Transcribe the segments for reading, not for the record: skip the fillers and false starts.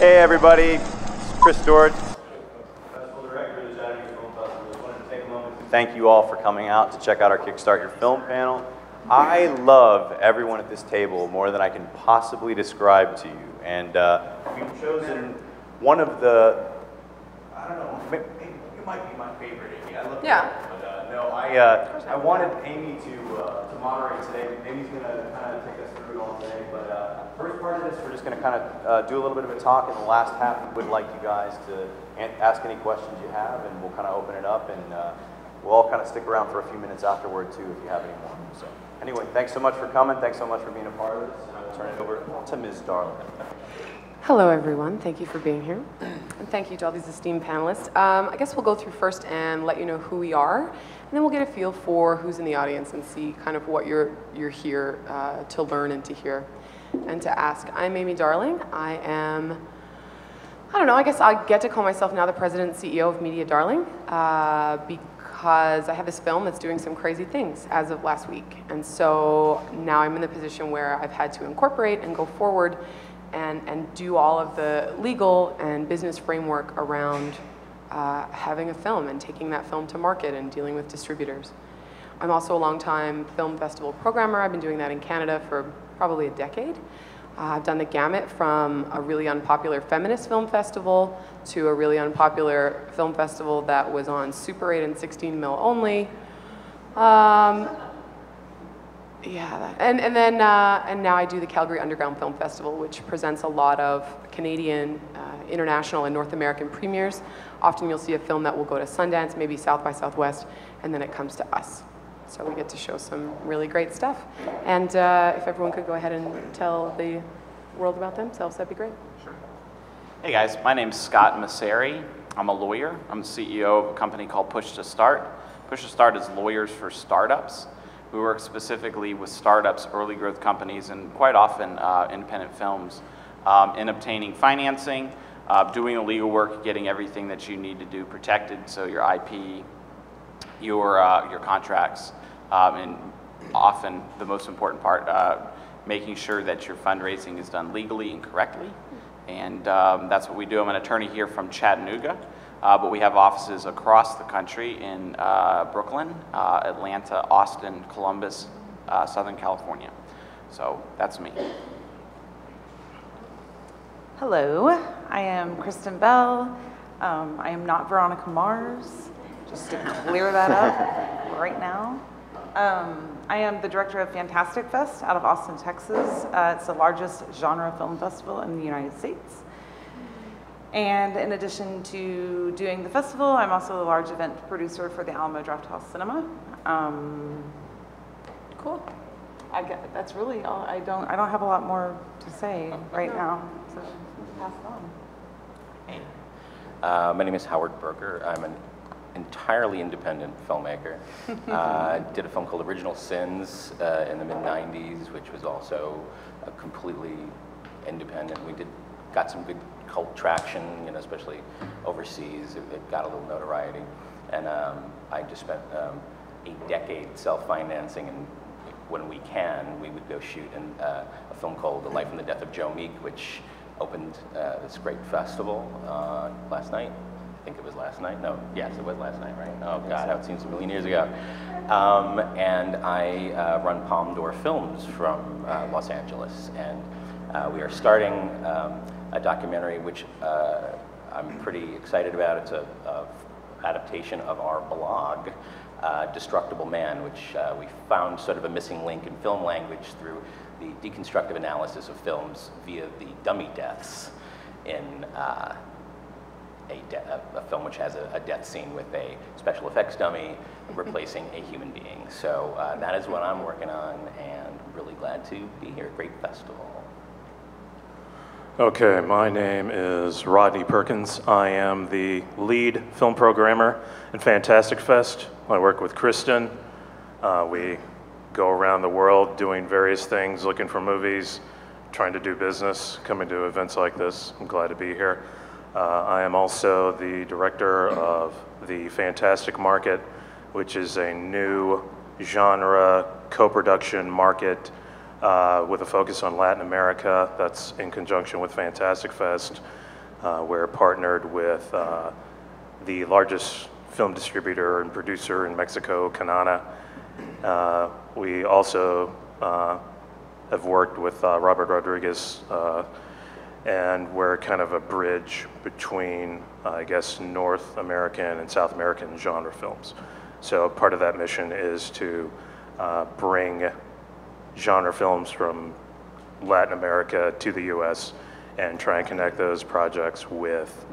Hey everybody, it's Chris Dortz, Festival Director of the Chattanooga Film Festival. Just wanted to take a moment to thank you all for coming out to check out our Kickstart Your Film panel. I love everyone at this table more than I can possibly describe to you. And we've chosen one of the, I don't know, maybe you might be my favorite, Amy. I love you. But no, I wanted Amy to moderate today. Amy's going to kind of take us through it all today. But first part of this, we're just going to kind of do a little bit of a talk. In the last half, we would like you guys to ask any questions you have, and we'll kind of open it up. And we'll all kind of stick around for a few minutes afterward, too, if you have any more. So anyway, thanks so much for coming. Thanks so much for being a part of this. And I will turn it over to Ms. Darling. Hello, everyone. Thank you for being here. And thank you to all these esteemed panelists. I guess we'll go through first and let you know who we are, and then we'll get a feel for who's in the audience and see kind of what you're here to learn and to hear and to ask. I'm Amy Darling. I don't know, I guess I get to call myself now the President and CEO of Media Darling because I have this film that's doing some crazy things as of last week. And so now I'm in the position where I've had to incorporate and go forward and do all of the legal and business framework around having a film and taking that film to market and dealing with distributors. I'm also a longtime film festival programmer. I've been doing that in Canada for probably a decade. I've done the gamut from a really unpopular feminist film festival to a really unpopular film festival that was on Super 8 and 16 mil only. Yeah, and now I do the Calgary Underground Film Festival, which presents a lot of Canadian, international, and North American premieres. Often you'll see a film that will go to Sundance, maybe South by Southwest, and then it comes to us. So we get to show some really great stuff. And if everyone could go ahead and tell the world about themselves, that'd be great. Sure. Hey guys, my name's Scott Maucere. I'm a lawyer. I'm the CEO of a company called Push to Start. Push to Start is lawyers for startups. We work specifically with startups, early growth companies, and quite often independent films in obtaining financing, doing the legal work, getting everything that you need to do protected, so your IP, your contracts, and often the most important part, making sure that your fundraising is done legally and correctly. And that's what we do. I'm an attorney here from Chattanooga. But we have offices across the country in Brooklyn, Atlanta, Austin, Columbus, Southern California. So that's me. Hello, I am Kristen Bell. I am not Veronica Mars, just to clear that up right now. I am the director of Fantastic Fest out of Austin, Texas. It's the largest genre film festival in the United States. And in addition to doing the festival, I'm also a large event producer for the Alamo Drafthouse Cinema. Cool. That's really all. I don't have a lot more to say right now, so pass it on. Hey. My name is Howard Berger. I'm an entirely independent filmmaker. Did a film called Original Sins in the mid-90s, which was also completely independent. We got some good cult traction, especially overseas. It got a little notoriety. And I just spent a decade self-financing, and when we can, we would go shoot in a film called The Life and the Death of Joe Meek, which opened this great festival last night. I think it was last night. No, yes, it was last night, right? Oh God, how it seems a million years ago. And I run Palme d'Or Films from Los Angeles, and we are starting a documentary which I'm pretty excited about. It's a adaptation of our blog, Destructible Man, which we found sort of a missing link in film language through the deconstructive analysis of films via the dummy deaths in a film which has a death scene with a special effects dummy replacing a human being. So that is what I'm working on, and really glad to be here. Great festival. Okay, my name is Rodney Perkins. I am the lead film programmer in Fantastic Fest. I work with Kristen. We go around the world doing various things, looking for movies, trying to do business, coming to events like this. I'm glad to be here. I am also the director of the Fantastic Market, which is a new genre co-production market with a focus on Latin America. That's in conjunction with Fantastic Fest. We're partnered with the largest film distributor and producer in Mexico, Canana. We also have worked with Robert Rodriguez, and we're kind of a bridge between, I guess, North American and South American genre films. So part of that mission is to bring genre films from Latin America to the US and try and connect those projects with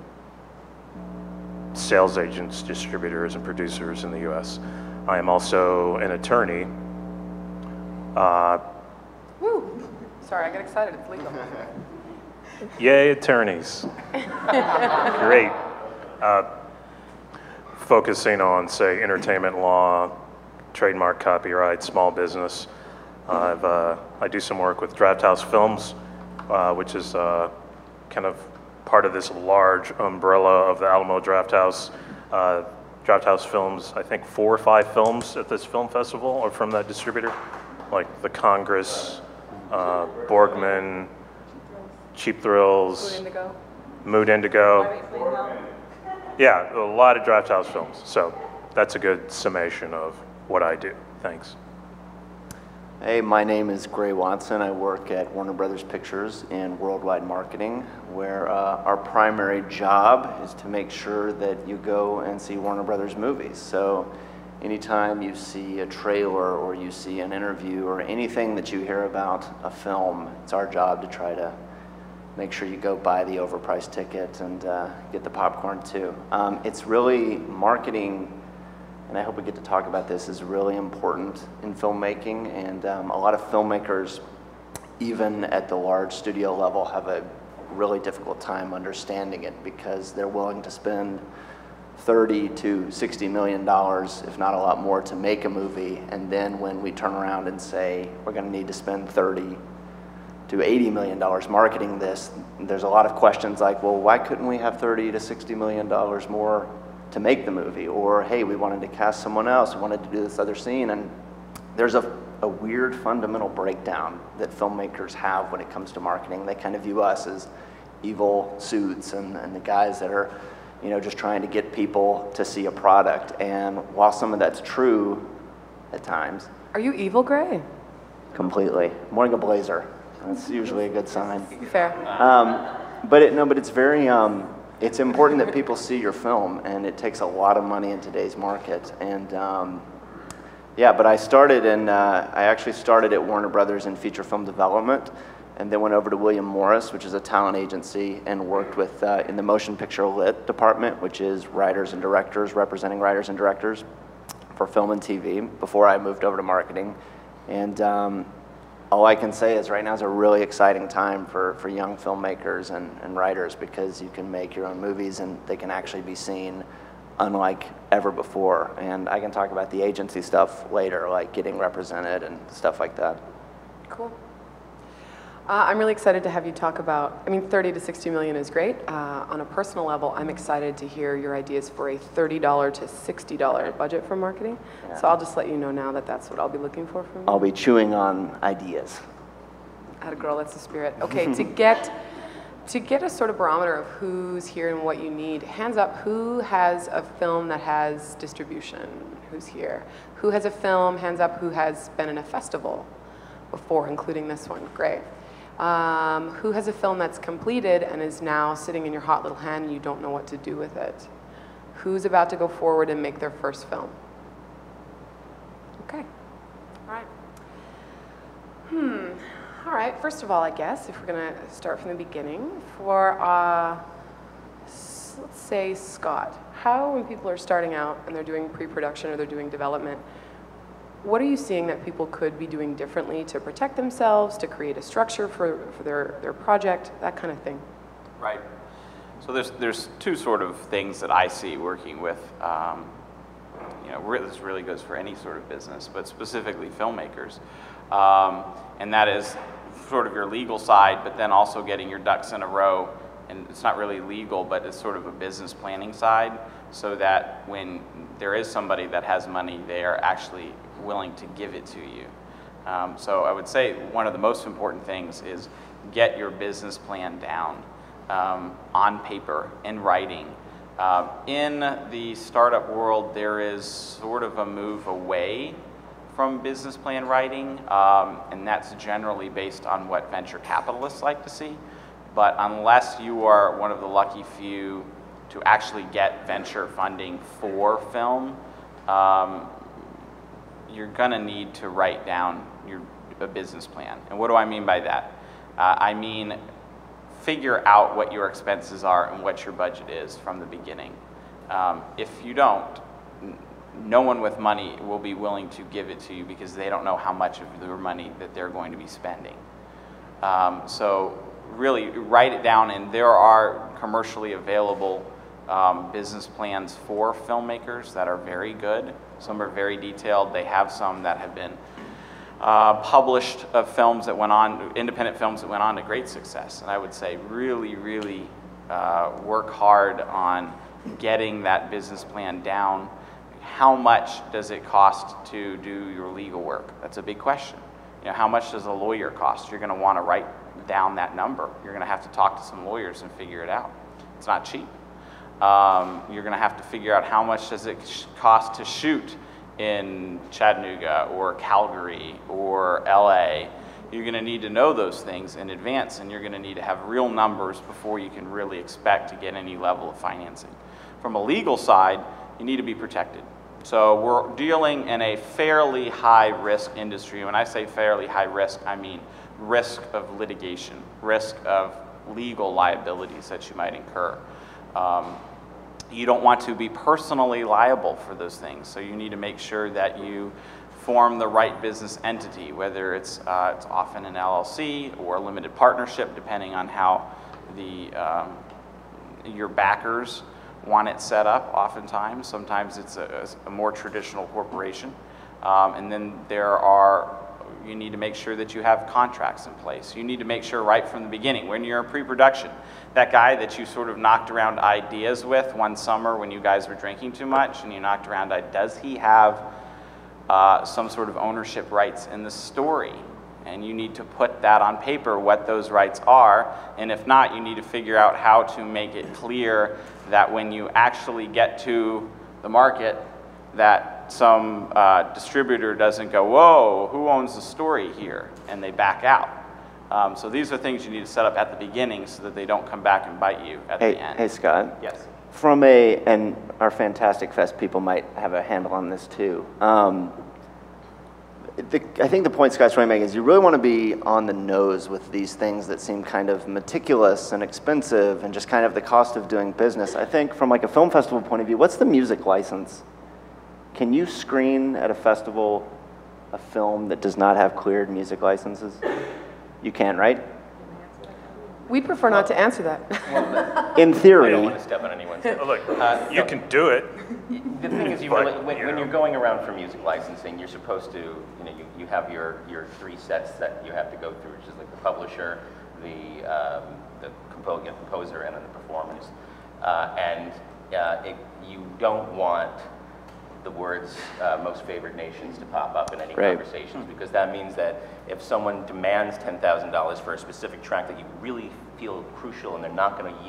sales agents, distributors, and producers in the US. I am also an attorney. Woo! Sorry, I got excited. It's legal. Yay, attorneys. Great. Focusing on, say, entertainment law, trademark, copyright, small business. I do some work with Draft House Films, which is kind of part of this large umbrella of the Alamo Draft House. Draft House Films, I think 4 or 5 films at this film festival are from that distributor, like The Congress, Borgman, Cheap Thrills, Mood Indigo. Yeah, a lot of Draft House films. So that's a good summation of what I do. Thanks. Hey, my name is Gray Watson. I work at Warner Brothers Pictures in worldwide marketing, where our primary job is to make sure that you go and see Warner Brothers movies. So anytime you see a trailer or you see an interview or anything that you hear about a film, it's our job to try to make sure you go buy the overpriced ticket and get the popcorn too. It's really marketing, and I hope we get to talk about this, is really important in filmmaking, and a lot of filmmakers, even at the large studio level, have a really difficult time understanding it because they're willing to spend $30 to $60 million, if not a lot more, to make a movie, and then when we turn around and say we're going to need to spend $30 to $80 million marketing this, there's a lot of questions like, well, why couldn't we have $30 to $60 million more to make the movie? Or, hey, we wanted to cast someone else, we wanted to do this other scene. And there's a weird fundamental breakdown that filmmakers have when it comes to marketing. They kind of view us as evil suits and the guys that are, you know, just trying to get people to see a product. And while some of that's true at times. Are you evil, Gray? Completely. I'm wearing a blazer. That's usually a good sign. Fair. But it's very, it's important that people see your film, and it takes a lot of money in today's market. And yeah, but I actually started at Warner Brothers in feature film development, and then went over to William Morris, which is a talent agency, and worked with in the motion picture lit department, which is writers and directors, representing writers and directors for film and TV, before I moved over to marketing. And all I can say is right now is a really exciting time for young filmmakers and writers, because you can make your own movies and they can actually be seen unlike ever before. And I can talk about the agency stuff later, like getting represented and stuff like that. Cool. I'm really excited to have you talk about, I mean, 30 to 60 million is great. On a personal level, I'm excited to hear your ideas for a $30 to $60 budget for marketing. Yeah. So I'll just let you know now that that's what I'll be looking for from you. I'll be chewing on ideas. Atta girl, that's the spirit. Okay, to get a sort of barometer of who's here and what you need, hands up, who has a film that has distribution? Who's here? Who has a film, hands up, who has been in a festival before, including this one? Great. Who has a film that's completed and is now sitting in your hot little hand and you don't know what to do with it? Who's about to go forward and make their first film? Okay. All right. All right, first of all, I guess, if we're going to start from the beginning, for, let's say, Scott, how, when people are starting out and they're doing pre-production or they're doing development, what are you seeing that people could be doing differently to protect themselves, to create a structure for their project, that kind of thing? Right. So there's two sort of things that I see working with, you know, this really goes for any sort of business, but specifically filmmakers. And that is sort of your legal side, but then also getting your ducks in a row. And it's not really legal, but it's sort of a business planning side, so that when there is somebody that has money, they are actually willing to give it to you. So I would say one of the most important things is get your business plan down. on paper, in writing. In the startup world, there is sort of a move away from business plan writing, and that's generally based on what venture capitalists like to see. But unless you are one of the lucky few to actually get venture funding for film, you're gonna need to write down a business plan. And what do I mean by that? I mean, figure out what your expenses are and what your budget is from the beginning. If you don't, no one with money will be willing to give it to you because they don't know how much of their money that they're going to be spending. So really write it down, and there are commercially available business plans for filmmakers that are very good. Some are very detailed. They have some that have been published of films that went on, independent films that went on to great success. And I would say really, really work hard on getting that business plan down. How much does it cost to do your legal work? That's a big question. You know, how much does a lawyer cost? You're gonna wanna write down that number. You're gonna have to talk to some lawyers and figure it out. It's not cheap. You're gonna have to figure out how much does it cost to shoot in Chattanooga or Calgary or LA. You're gonna need to know those things in advance, and you're gonna need to have real numbers before you can really expect to get any level of financing. From a legal side, you need to be protected. So we're dealing in a fairly high risk industry. When I say fairly high risk, I mean risk of litigation, risk of legal liabilities that you might incur. You don't want to be personally liable for those things, so you need to make sure that you form the right business entity, whether it's often an LLC or a limited partnership, depending on how your backers want it set up. Oftentimes, sometimes it's a more traditional corporation, and then you need to make sure that you have contracts in place. You need to make sure right from the beginning, when you're in pre-production, that guy that you sort of knocked around ideas with one summer when you guys were drinking too much, and you knocked around, does he have some sort of ownership rights in the story? And you need to put that on paper, what those rights are, and if not, you need to figure out how to make it clear that when you actually get to the market, that some distributor doesn't go, whoa, who owns the story here? And they back out. So these are things you need to set up at the beginning so that they don't come back and bite you at the end. Hey, Scott. Yes. And our Fantastic Fest people might have a handle on this too. I think the point Scott's trying to make is you really want to be on the nose with these things that seem kind of meticulous and expensive and just kind of the cost of doing business. I think from like a film festival point of view, what's the music license? Can you screen at a festival a film that does not have cleared music licenses? You can, right? We prefer not to answer that. In theory. I don't want to step on anyone's toes. Oh, look, you can do it. The thing is, when you're going around for music licensing, you're supposed to, you have your 3 sets that you have to go through, which is like the publisher, the composer, and then the performers. You don't want the words most favored nations to pop up in any conversations, because that means that if someone demands $10,000 for a specific track that you really feel crucial and they're not going to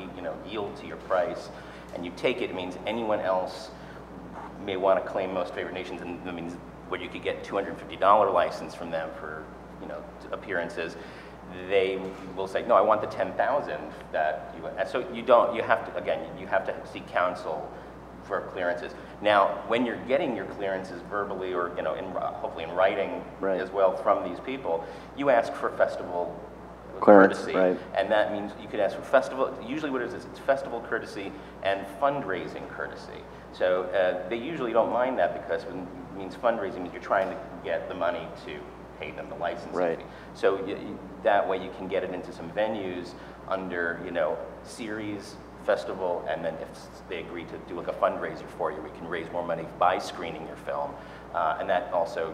yield to your price, and you take it, it means anyone else may want to claim most favored nations, and that means where you could get $250 license from them for appearances. They will say, no, I want the 10,000 that you. So you have to seek counsel for clearances. Now, when you're getting your clearances verbally or hopefully in writing as well from these people, you ask for festival courtesy, and that means you could ask for festival. Usually, what it is it's festival courtesy and fundraising courtesy. So they usually don't mind that, because it means fundraising means you're trying to get the money to pay them the licensing fee. So that way you can get it into some venues under series, festival, and then if they agree to do like a fundraiser for you, we can raise more money by screening your film, and that also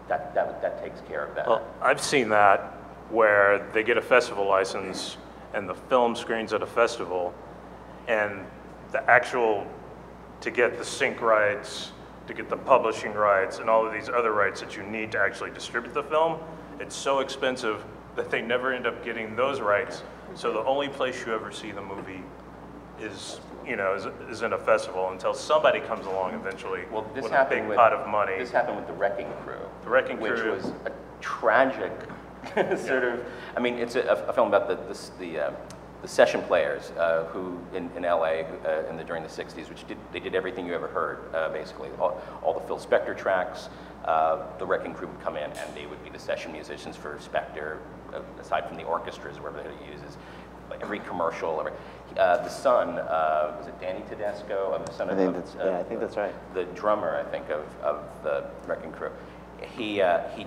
that takes care of that. Well, I've seen that where they get a festival license and the film screens at a festival, and to get the sync rights, to get the publishing rights, and all of these other rights that you need to actually distribute the film, it's so expensive that they never end up getting those rights So the only place you ever see the movie is, you know, is in a festival until somebody comes along eventually Well, this with a happened big with, pot of money. This happened with The Wrecking Crew. The Wrecking which Crew. was a tragic sort of. I mean, it's a film about the session players who in LA during the '60s, which they did everything you ever heard, basically. All the Phil Spector tracks. The Wrecking Crew would come in and they would be the session musicians for Spector, aside from the orchestras, wherever he uses. Every commercial, the son, was it Danny Tedesco? The son I think that's right. The drummer, I think, of the Wrecking Crew. He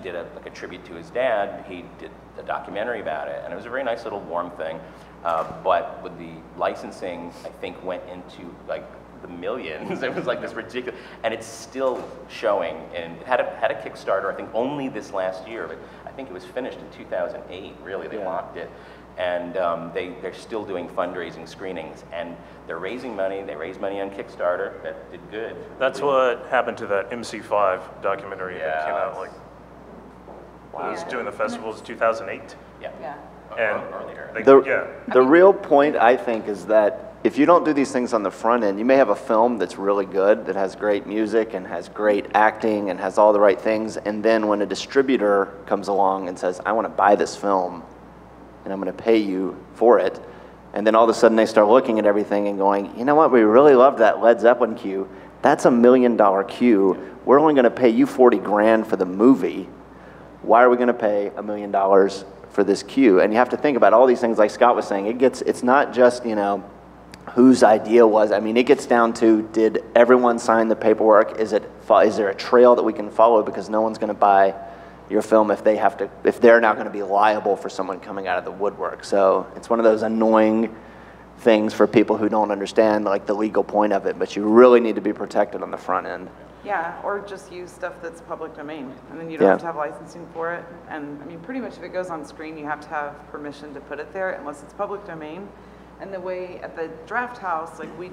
did a tribute to his dad. He did a documentary about it, and it was a very nice little warm thing. But with the licensing, I think went into like the millions. It was like this ridiculous, and it's still showing. And it had a Kickstarter, I think, only this last year, but I think it was finished in 2008. Really, they locked it. And they're still doing fundraising screenings, and they're raising money. They raised money on Kickstarter. That did good. That's what happened to that MC5 documentary that came out like. It was doing the festivals 2008. Yeah. And earlier. The real point, I think, is that if you don't do these things on the front end, you may have a film that's really good, that has great music and has great acting and has all the right things, and then when a distributor comes along and says, I want to buy this film, and I'm going to pay you for it, and then all of a sudden they start looking at everything and going, you know what, we really loved that Led Zeppelin cue. That's $1 million cue. We're only going to pay you 40 grand for the movie. Why are we going to pay $1 million for this cue? And you have to think about all these things like Scott was saying. It's not just, you know, whose idea was. I mean, it gets down to, did everyone sign the paperwork? Is there a trail that we can follow, because no one's going to buy your film if they're not going to be liable for someone coming out of the woodwork. So it's one of those annoying things for people who don't understand like the legal point of it, but you really need to be protected on the front end. Yeah, or just use stuff that's public domain, and then you don't have to have licensing for it. And I mean, pretty much if it goes on screen, you have to have permission to put it there, unless it's public domain. And the way at the Draft House, like we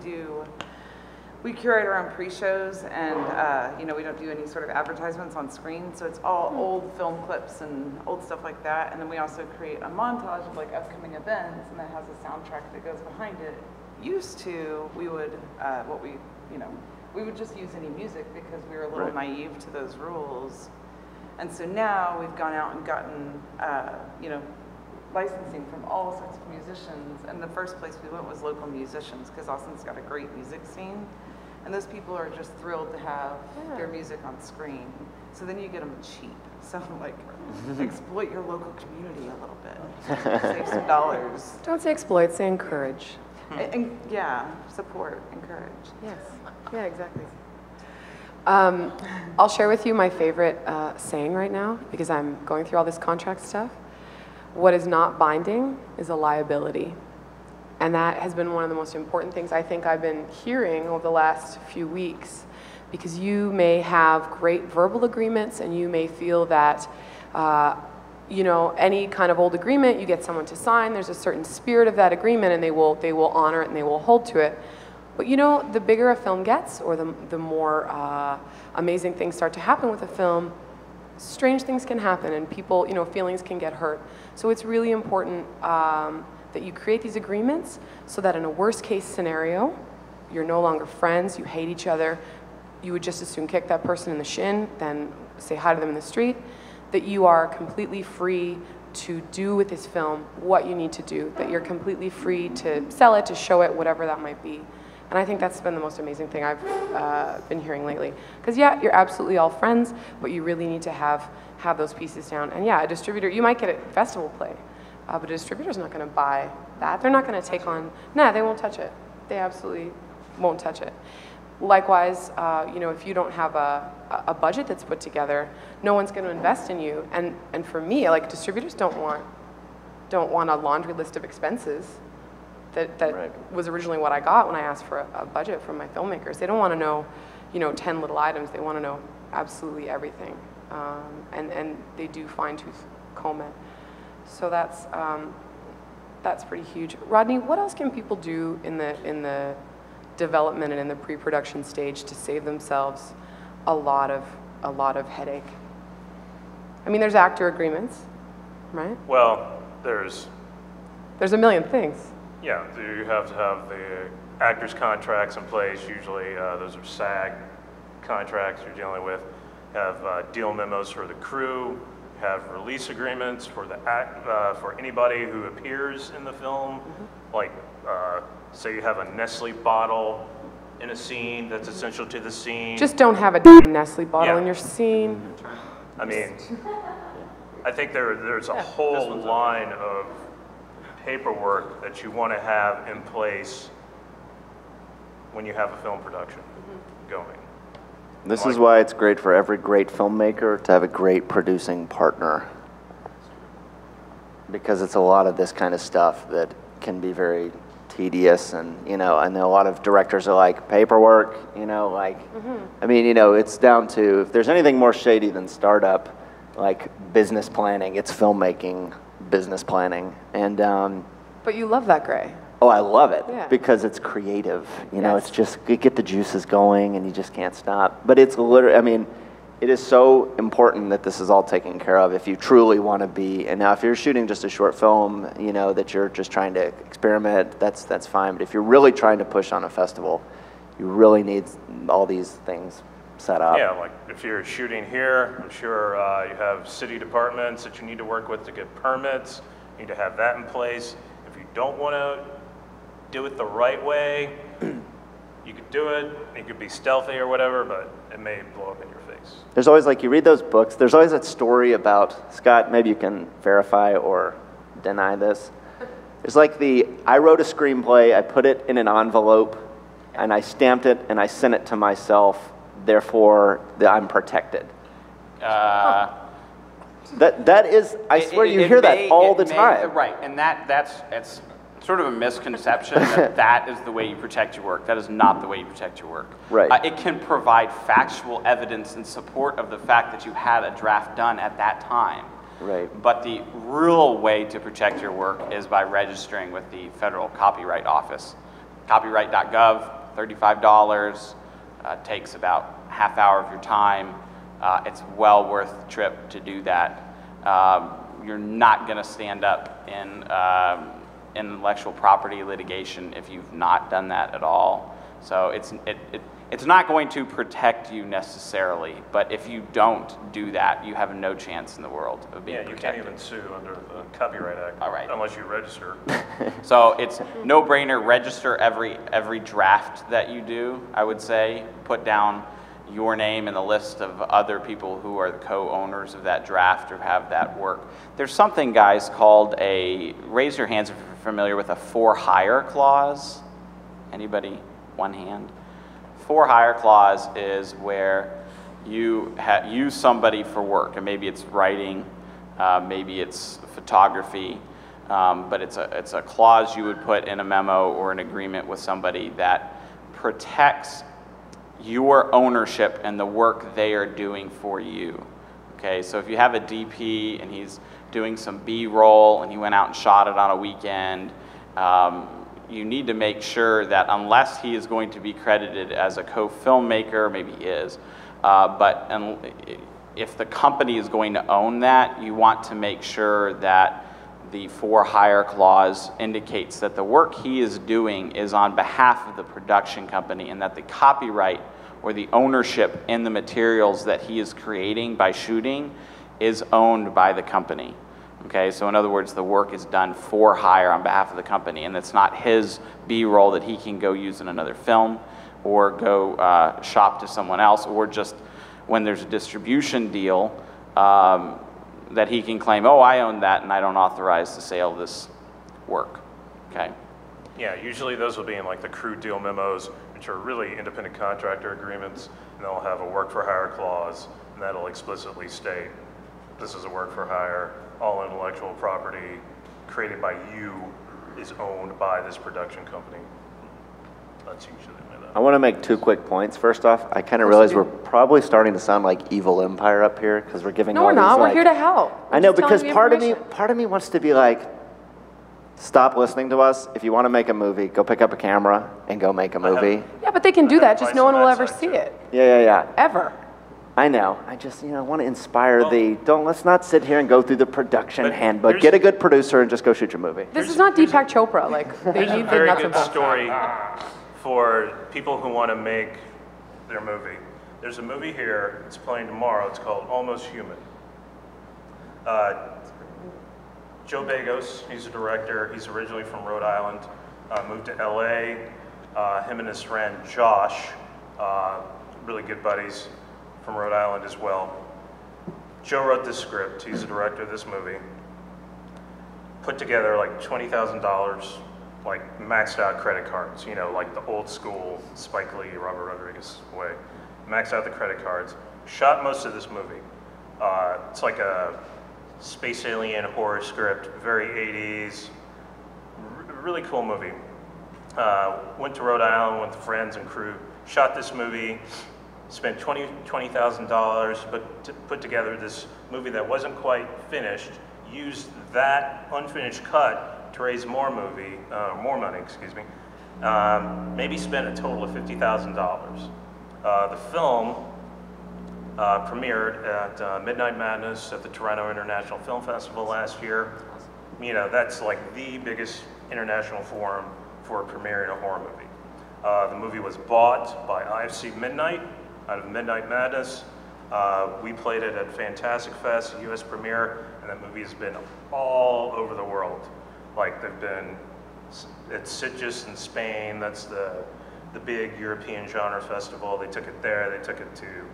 curate our own pre-shows, and you know, we don't do any sort of advertisements on screen, so it's all old film clips and old stuff like that. And then we also create a montage of like upcoming events, and that has a soundtrack that goes behind it. Used to, we would we would just use any music because we were a little naive to those rules. And so now we've gone out and gotten licensing from all sorts of musicians. And the first place we went was local musicians, because Austin's got a great music scene. And those people are just thrilled to have their music on screen. So then you get them cheap. So like, exploit your local community a little bit. Save some dollars. Don't say exploit, say encourage. And yeah, support, encourage. Yes, yeah, exactly. I'll share with you my favorite saying right now, because I'm going through all this contract stuff. What is not binding is a liability. And that has been one of the most important things I think I've been hearing over the last few weeks, because you may have great verbal agreements and you may feel that any kind of old agreement, you get someone to sign, there's a certain spirit of that agreement, and they will honor it and they will hold to it. But the bigger a film gets, or the more amazing things start to happen with a film, strange things can happen, and people, feelings can get hurt. So it's really important that you create these agreements so that in a worst case scenario, you're no longer friends, you hate each other, you would just as soon kick that person in the shin than say hi to them in the street, that you are completely free to do with this film what you need to do, that you're completely free to sell it, to show it, whatever that might be. And I think that's been the most amazing thing I've been hearing lately. Because yeah, you're absolutely all friends, but you really need to have those pieces down. And yeah, a distributor, you might get a festival play, but a distributor's not going to buy that. They're not going to take on, they won't touch it. They absolutely won't touch it. Likewise, if you don't have a budget that's put together, no one's going to invest in you. And for me, like, distributors don't want a laundry list of expenses. That was originally what I got when I asked for a budget from my filmmakers. They don't want to know, 10 little items. They want to know absolutely everything. And they do fine-tooth comb it. So that's pretty huge. Rodney, what else can people do in the development and in the pre-production stage to save themselves a lot of headache? I mean, there's actor agreements, right? Well, there's There's a million things. Yeah, you have to have the actors' contracts in place. Usually those are SAG contracts you're dealing with. Have deal memos for the crew. Have release agreements for the for anybody who appears in the film. Like, say you have a Nestle bottle in a scene that's essential to the scene. Just don't have a damn Nestle bottle in your scene. I mean, I think there's a whole line of paperwork that you want to have in place when you have a film production going. This is why it's great for every great filmmaker to have a great producing partner. Because it's a lot of this kind of stuff that can be very tedious, and I know a lot of directors are like, paperwork, I mean, it's down to, if there's anything more shady than startup, like business planning, it's filmmaking business planning. And but you love that, Gray. oh, I love it, Yeah. because it's creative. It's just, you get the juices going and you just can't stop. But it's literally, I mean, it is so important that this is all taken care of if you truly want to be. And now if you're shooting just a short film, that you're just trying to experiment, that's fine. But if you're really trying to push on a festival, you really need all these things set up. Yeah, like if you're shooting here, I'm sure you have city departments that you need to work with to get permits. You need to have that in place. If you don't want to do it the right way, you could do it, you could be stealthy or whatever, but it may blow up in your face. There's always, like, you read those books, there's always that story about, Scott, maybe you can verify or deny this. There's like I wrote a screenplay, I put it in an envelope, and I stamped it, and I sent it to myself, therefore I'm protected. That is, I swear you hear that all the time. Right, and that's sort of a misconception that is the way you protect your work. That is not the way you protect your work. Right. It can provide factual evidence in support of the fact that you had a draft done at that time. Right. But the real way to protect your work is by registering with the Federal Copyright Office. Copyright.gov, $35, takes about half hour of your time. It's well worth the trip to do that. You're not going to stand up in intellectual property litigation if you've not done that at all. So it's not going to protect you necessarily, but if you don't do that, you have no chance in the world of being protected. Yeah, you can't even sue under the Copyright Act. All right. Unless you register. So it's no-brainer, register every draft that you do, I would say. Put down your name in the list of other people who are the co-owners of that draft or have that work. There's something, guys, called raise your hands if you're familiar with a for-hire clause. Anybody? One hand. For-hire clause is where you use somebody for work, and maybe it's writing, maybe it's photography, but it's a clause you would put in a memo or an agreement with somebody that protects your ownership and the work they are doing for you. Okay, so if you have a DP and he's doing some B-roll and he went out and shot it on a weekend, you need to make sure that unless he is going to be credited as a co-filmmaker, maybe he is, but if the company is going to own that, you want to make sure that the for-hire clause indicates that the work he is doing is on behalf of the production company and that the copyright or the ownership in the materials that he is creating by shooting is owned by the company. Okay, so in other words, the work is done for hire on behalf of the company, and it's not his B-roll that he can go use in another film or go shop to someone else, or just when there's a distribution deal that he can claim, oh, I own that and I don't authorize the sale of this work. Okay. Yeah, usually those will be in like the crew deal memos, which are really independent contractor agreements, and they'll have a work for hire clause, and that'll explicitly state this is a work for hire, all intellectual property created by you is owned by this production company. That's usually the way that. I want to make 2 quick points. First off, I kind of realize we're probably starting to sound like Evil Empire up here because we're giving No, all we're not. these, We're like, here to help. I know, We're just because telling you information. part of me wants to be like, stop listening to us. If you want to make a movie, go pick up a camera and go make a movie. Yeah, but they can do that. Just advice no one on will that ever side, see too. it. Yeah. Ever. I know. I just, want to inspire let's not sit here and go through the production But handbook. Get a good producer and just go shoot your movie. This is not Deepak Chopra. Like, they Here's a need the very nuts and good bolts. story for people who want to make their movie. There's a movie here, it's playing tomorrow, it's called Almost Human. Joe Bagos, he's a director, he's originally from Rhode Island, moved to LA. Him and his friend Josh, really good buddies from Rhode Island as well. Joe wrote this script, he's the director of this movie. Put together like $20,000, like maxed out credit cards, like the old school Spike Lee, Robert Rodriguez way. Maxed out the credit cards, shot most of this movie. It's like a space alien horror script, very 80s, really cool movie. Went to Rhode Island with friends and crew, shot this movie, spent $20,000, but put together this movie that wasn't quite finished, used that unfinished cut to raise more money, maybe spent a total of $50,000. The film premiered at Midnight Madness at the Toronto International Film Festival last year. That's like the biggest international forum for premiering a horror movie. The movie was bought by IFC Midnight out of Midnight Madness. We played it at Fantastic Fest, US premiere, and that movie has been all over the world. Like they've been at Sitges in Spain, that's the big European genre festival. They took it there, they took it to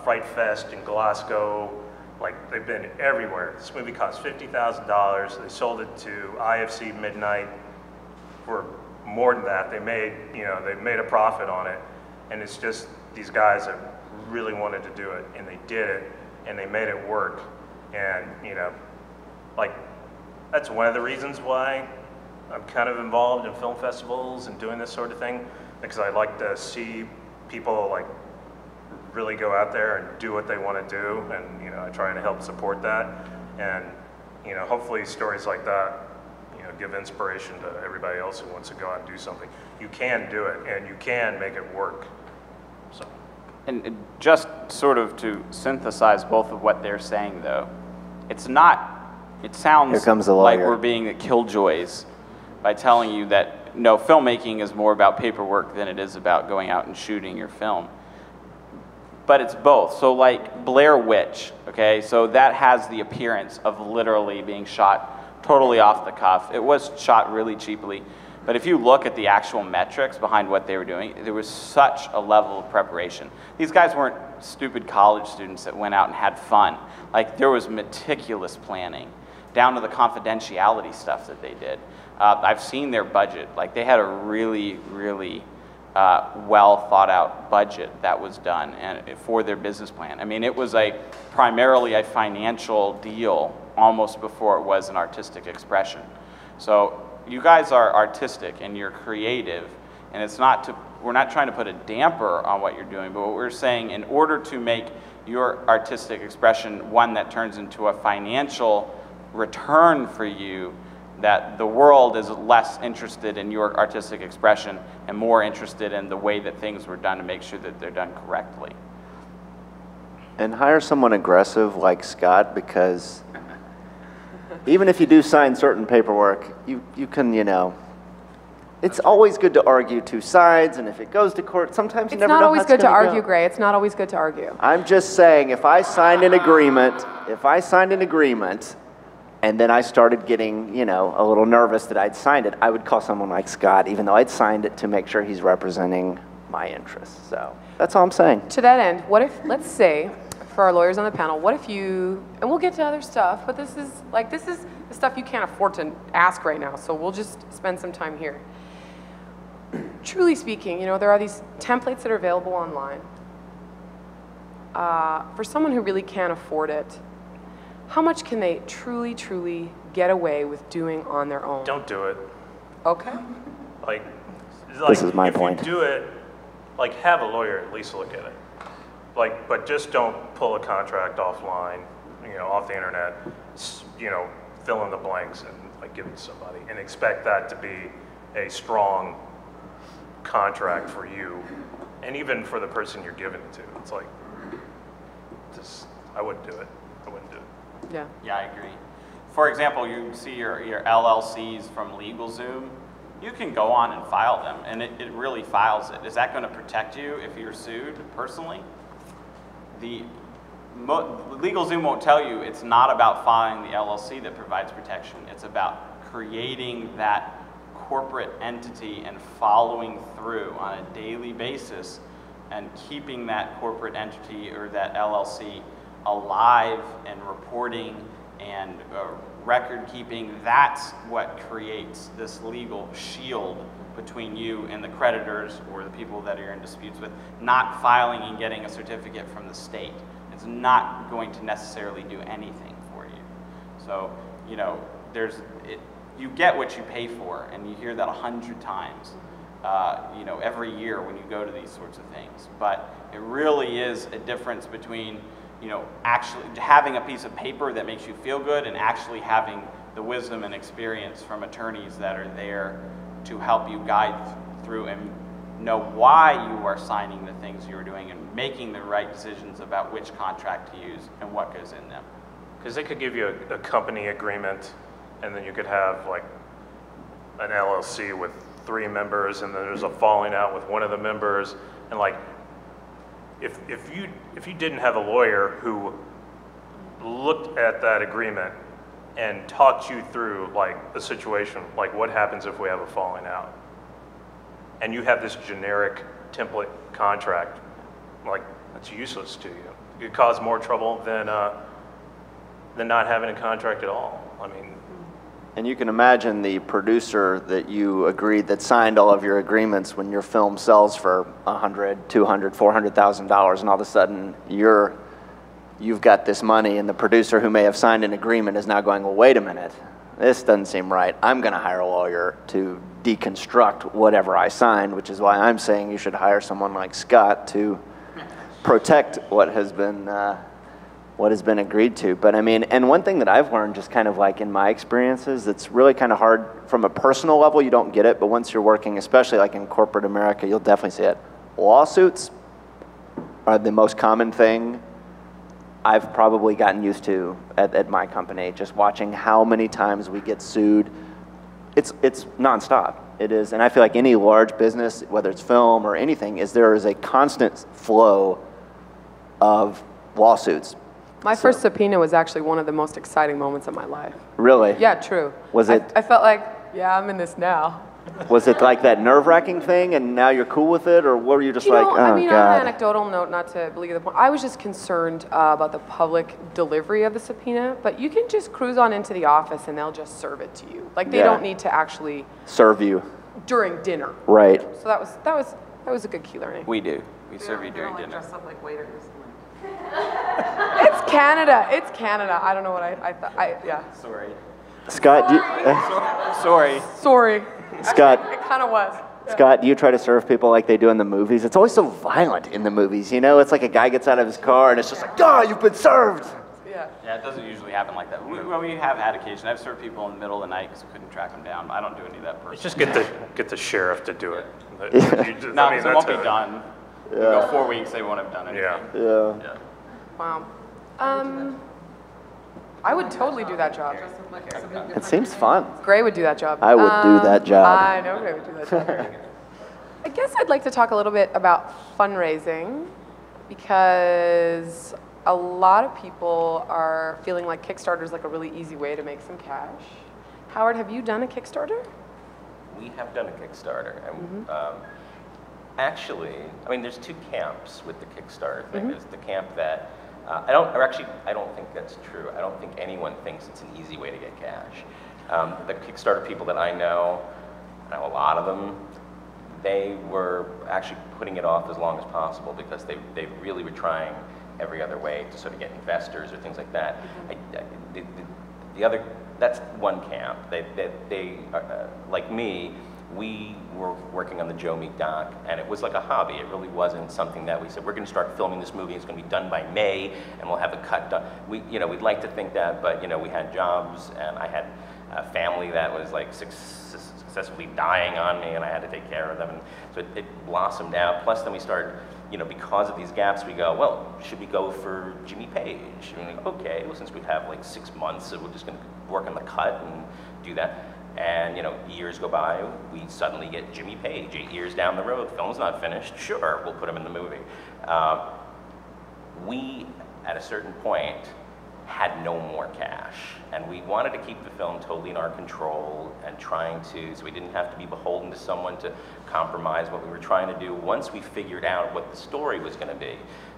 Fright Fest in Glasgow. Like they've been everywhere. This movie cost $50,000. They sold it to IFC Midnight for more than that. They made a profit on it, and it's just these guys that really wanted to do it, and they did it, and they made it work. And like that's one of the reasons why I'm kind of involved in film festivals and doing this sort of thing, because I like to see people like really go out there and do what they want to do, and I try and help support that, and hopefully stories like that give inspiration to everybody else who wants to go out and do something. You can do it, and you can make it work. So. And just sort of to synthesize both of what they're saying, though, it sounds Here comes the like lawyer. we're being the killjoys by telling you that, no, filmmaking is more about paperwork than it is about going out and shooting your film. But it's both. So like Blair Witch, okay, so that has the appearance of literally being shot totally off the cuff. It was shot really cheaply. But if you look at the actual metrics behind what they were doing, there was such a level of preparation. These guys weren't stupid college students that went out and had fun. Like there was meticulous planning, down to the confidentiality stuff that they did. I've seen their budget. Like they had a really, really well thought out budget that was done and for their business plan. I mean, it was primarily a financial deal almost before it was an artistic expression. So you guys are artistic and you're creative, and we're not trying to put a damper on what you're doing, but what we're saying, in order to make your artistic expression one that turns into a financial return for you, that the world is less interested in your artistic expression and more interested in the way that things were done to make sure that they're done correctly. And hire someone aggressive like Scott, because even if you do sign certain paperwork, you can, it's always good to argue two sides, and if it goes to court, sometimes you never know how it's It's not always good to gonna argue, go. Gray. It's not always good to argue. I'm just saying, if I signed an agreement, and then I started getting, a little nervous that I'd signed it, I would call someone like Scott, even though I'd signed it, to make sure he's representing my interests. So that's all I'm saying. To that end, what if, let's say, for our lawyers on the panel, what if you, and we'll get to other stuff, but this is the stuff you can't afford to ask right now, so we'll just spend some time here. Truly speaking, there are these templates that are available online. For someone who really can't afford it, how much can they truly, truly get away with doing on their own? Don't do it. Okay. Like This is my if point. you do it, have a lawyer at least look at it. But just don't pull a contract offline, off the internet, fill in the blanks and give it to somebody and expect that to be a strong contract for you and even for the person you're giving it to. It's like, I wouldn't do it. I wouldn't do it. Yeah. Yeah, I agree. For example, you see your LLCs from LegalZoom. You can go on and file them, and it really files it. Is that going to protect you if you're sued personally? LegalZoom won't tell you it's not about filing the LLC that provides protection. It's about creating that corporate entity and following through on a daily basis and keeping that corporate entity or that LLC alive and reporting and record keeping. That's what creates this legal shield between you and the creditors or the people that you're in disputes with. Not filing and getting a certificate from the state. It's not going to necessarily do anything for you. So, you know, you get what you pay for, and you hear that 100 times, you know, every year when you go to these sorts of things. But it really is a difference between, you know, actually having a piece of paper that makes you feel good and actually having the wisdom and experience from attorneys that are there to help you guide through and know why you are signing the things you're doing and making the right decisions about which contract to use and what goes in them. Because they could give you a company agreement, and then you could have like an LLC with 3 members, and then there's a falling out with one of the members, and like if you didn't have a lawyer who looked at that agreement and talked you through like the situation, like what happens if we have a falling out, and you have this generic template contract, like that's useless to you. It could cause more trouble than not having a contract at all. I mean. And you can imagine the producer that you agreed that signed all of your agreements when your film sells for $100,000, $200,000, $400,000, and all of a sudden you've got this money, and the producer who may have signed an agreement is now going, well, wait a minute, this doesn't seem right. I'm going to hire a lawyer to deconstruct whatever I signed, which is why I'm saying you should hire someone like Scott to protect what has been agreed to. But I mean, and one thing that I've learned just kind of like in my experiences, it's really kind of hard from a personal level, you don't get it, but once you're working, especially like in corporate America, you'll definitely see it. Lawsuits are the most common thing I've probably gotten used to at my company, just watching how many times we get sued. It's nonstop. It is, and I feel like any large business, whether it's film or anything, there is a constant flow of lawsuits. My first subpoena was actually one of the most exciting moments of my life. Really? Yeah, true. Was it? I felt like, yeah, I'm in this now. Was it like that nerve-wracking thing, and now you're cool with it, or what were you just like, oh, I mean, God? on an anecdotal note, not to believe the point, I was just concerned about the public delivery of the subpoena, but you can just cruise on into the office and they'll just serve it to you. Like, they don't need to actually serve you during dinner. Right. So that was a good key learning. We do. We serve you during dinner. Dress up like waiters. It's Canada. It's Canada. I don't know what I thought. Yeah. Sorry. Scott, Sorry. Sorry. Scott. Actually, it kind of was. Yeah. Scott, do you try to serve people like they do in the movies? It's always so violent in the movies, you know? It's like a guy gets out of his car and it's just like, oh, you've been served. Yeah. Yeah, it doesn't usually happen like that. We have had occasion. I've served people in the middle of the night because we couldn't track them down. I don't do any of that personally. Just get the sheriff to do it. No, because it won't be done. Yeah. You go 4 weeks, they won't have done anything. Yeah. Wow. I would totally do that job. It seems fun. Gray would do that job. I would do that job. I know Gray would do that job. I guess I'd like to talk a little bit about fundraising, because a lot of people are feeling like Kickstarter is like a really easy way to make some cash. Howard, have you done a Kickstarter? We have done a Kickstarter, and actually, I mean, there's 2 camps with the Kickstarter thing. There's the camp that I don't think that's true. I don't think anyone thinks it's an easy way to get cash. The Kickstarter people that I know a lot of them, they were actually putting it off as long as possible because they really were trying every other way to sort of get investors or things like that. That's one camp. They like me, we were working on the Joe Meek doc, and it was like a hobby. It really wasn't something that we said, we're going to start filming this movie, it's going to be done by May, and we'll have a cut done. We'd like to think that, but we had jobs, and I had a family that was like successfully dying on me, and I had to take care of them, and so it blossomed out. Plus then we started you know, because of these gaps, we go, well, should we go for Jimmy Page? And we go, okay, well, since we have like 6 months, so we're just going to work on the cut and do that. And, you know, years go by, we suddenly get Jimmy Page. 8 years down the road, the film's not finished. Sure, we'll put him in the movie. We, at a certain point, had no more cash. And we wanted to keep the film totally in our control and trying to, so we didn't have to be beholden to someone to compromise what we were trying to do once we figured out what the story was going to be.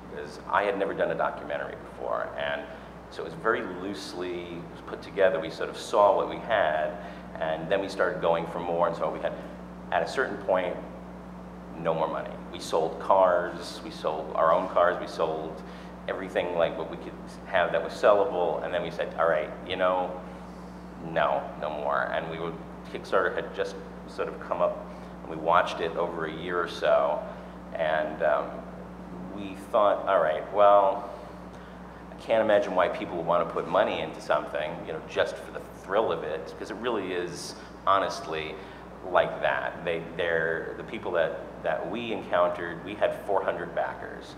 Because I had never done a documentary before. And so it was very loosely put together. We sort of saw what we had, and then we started going for more. And so we had, at a certain point, no more money. We sold cars, we sold our own cars, we sold everything like what we could have that was sellable, and then we said, all right, you know, no more. And Kickstarter had just sort of come up, and we watched it over a year or so, and we thought, all right, well, I can't imagine why people would want to put money into something, you know, just for the thrill of it, because it really is, honestly, like that. They're the people that we encountered, we had 400 backers.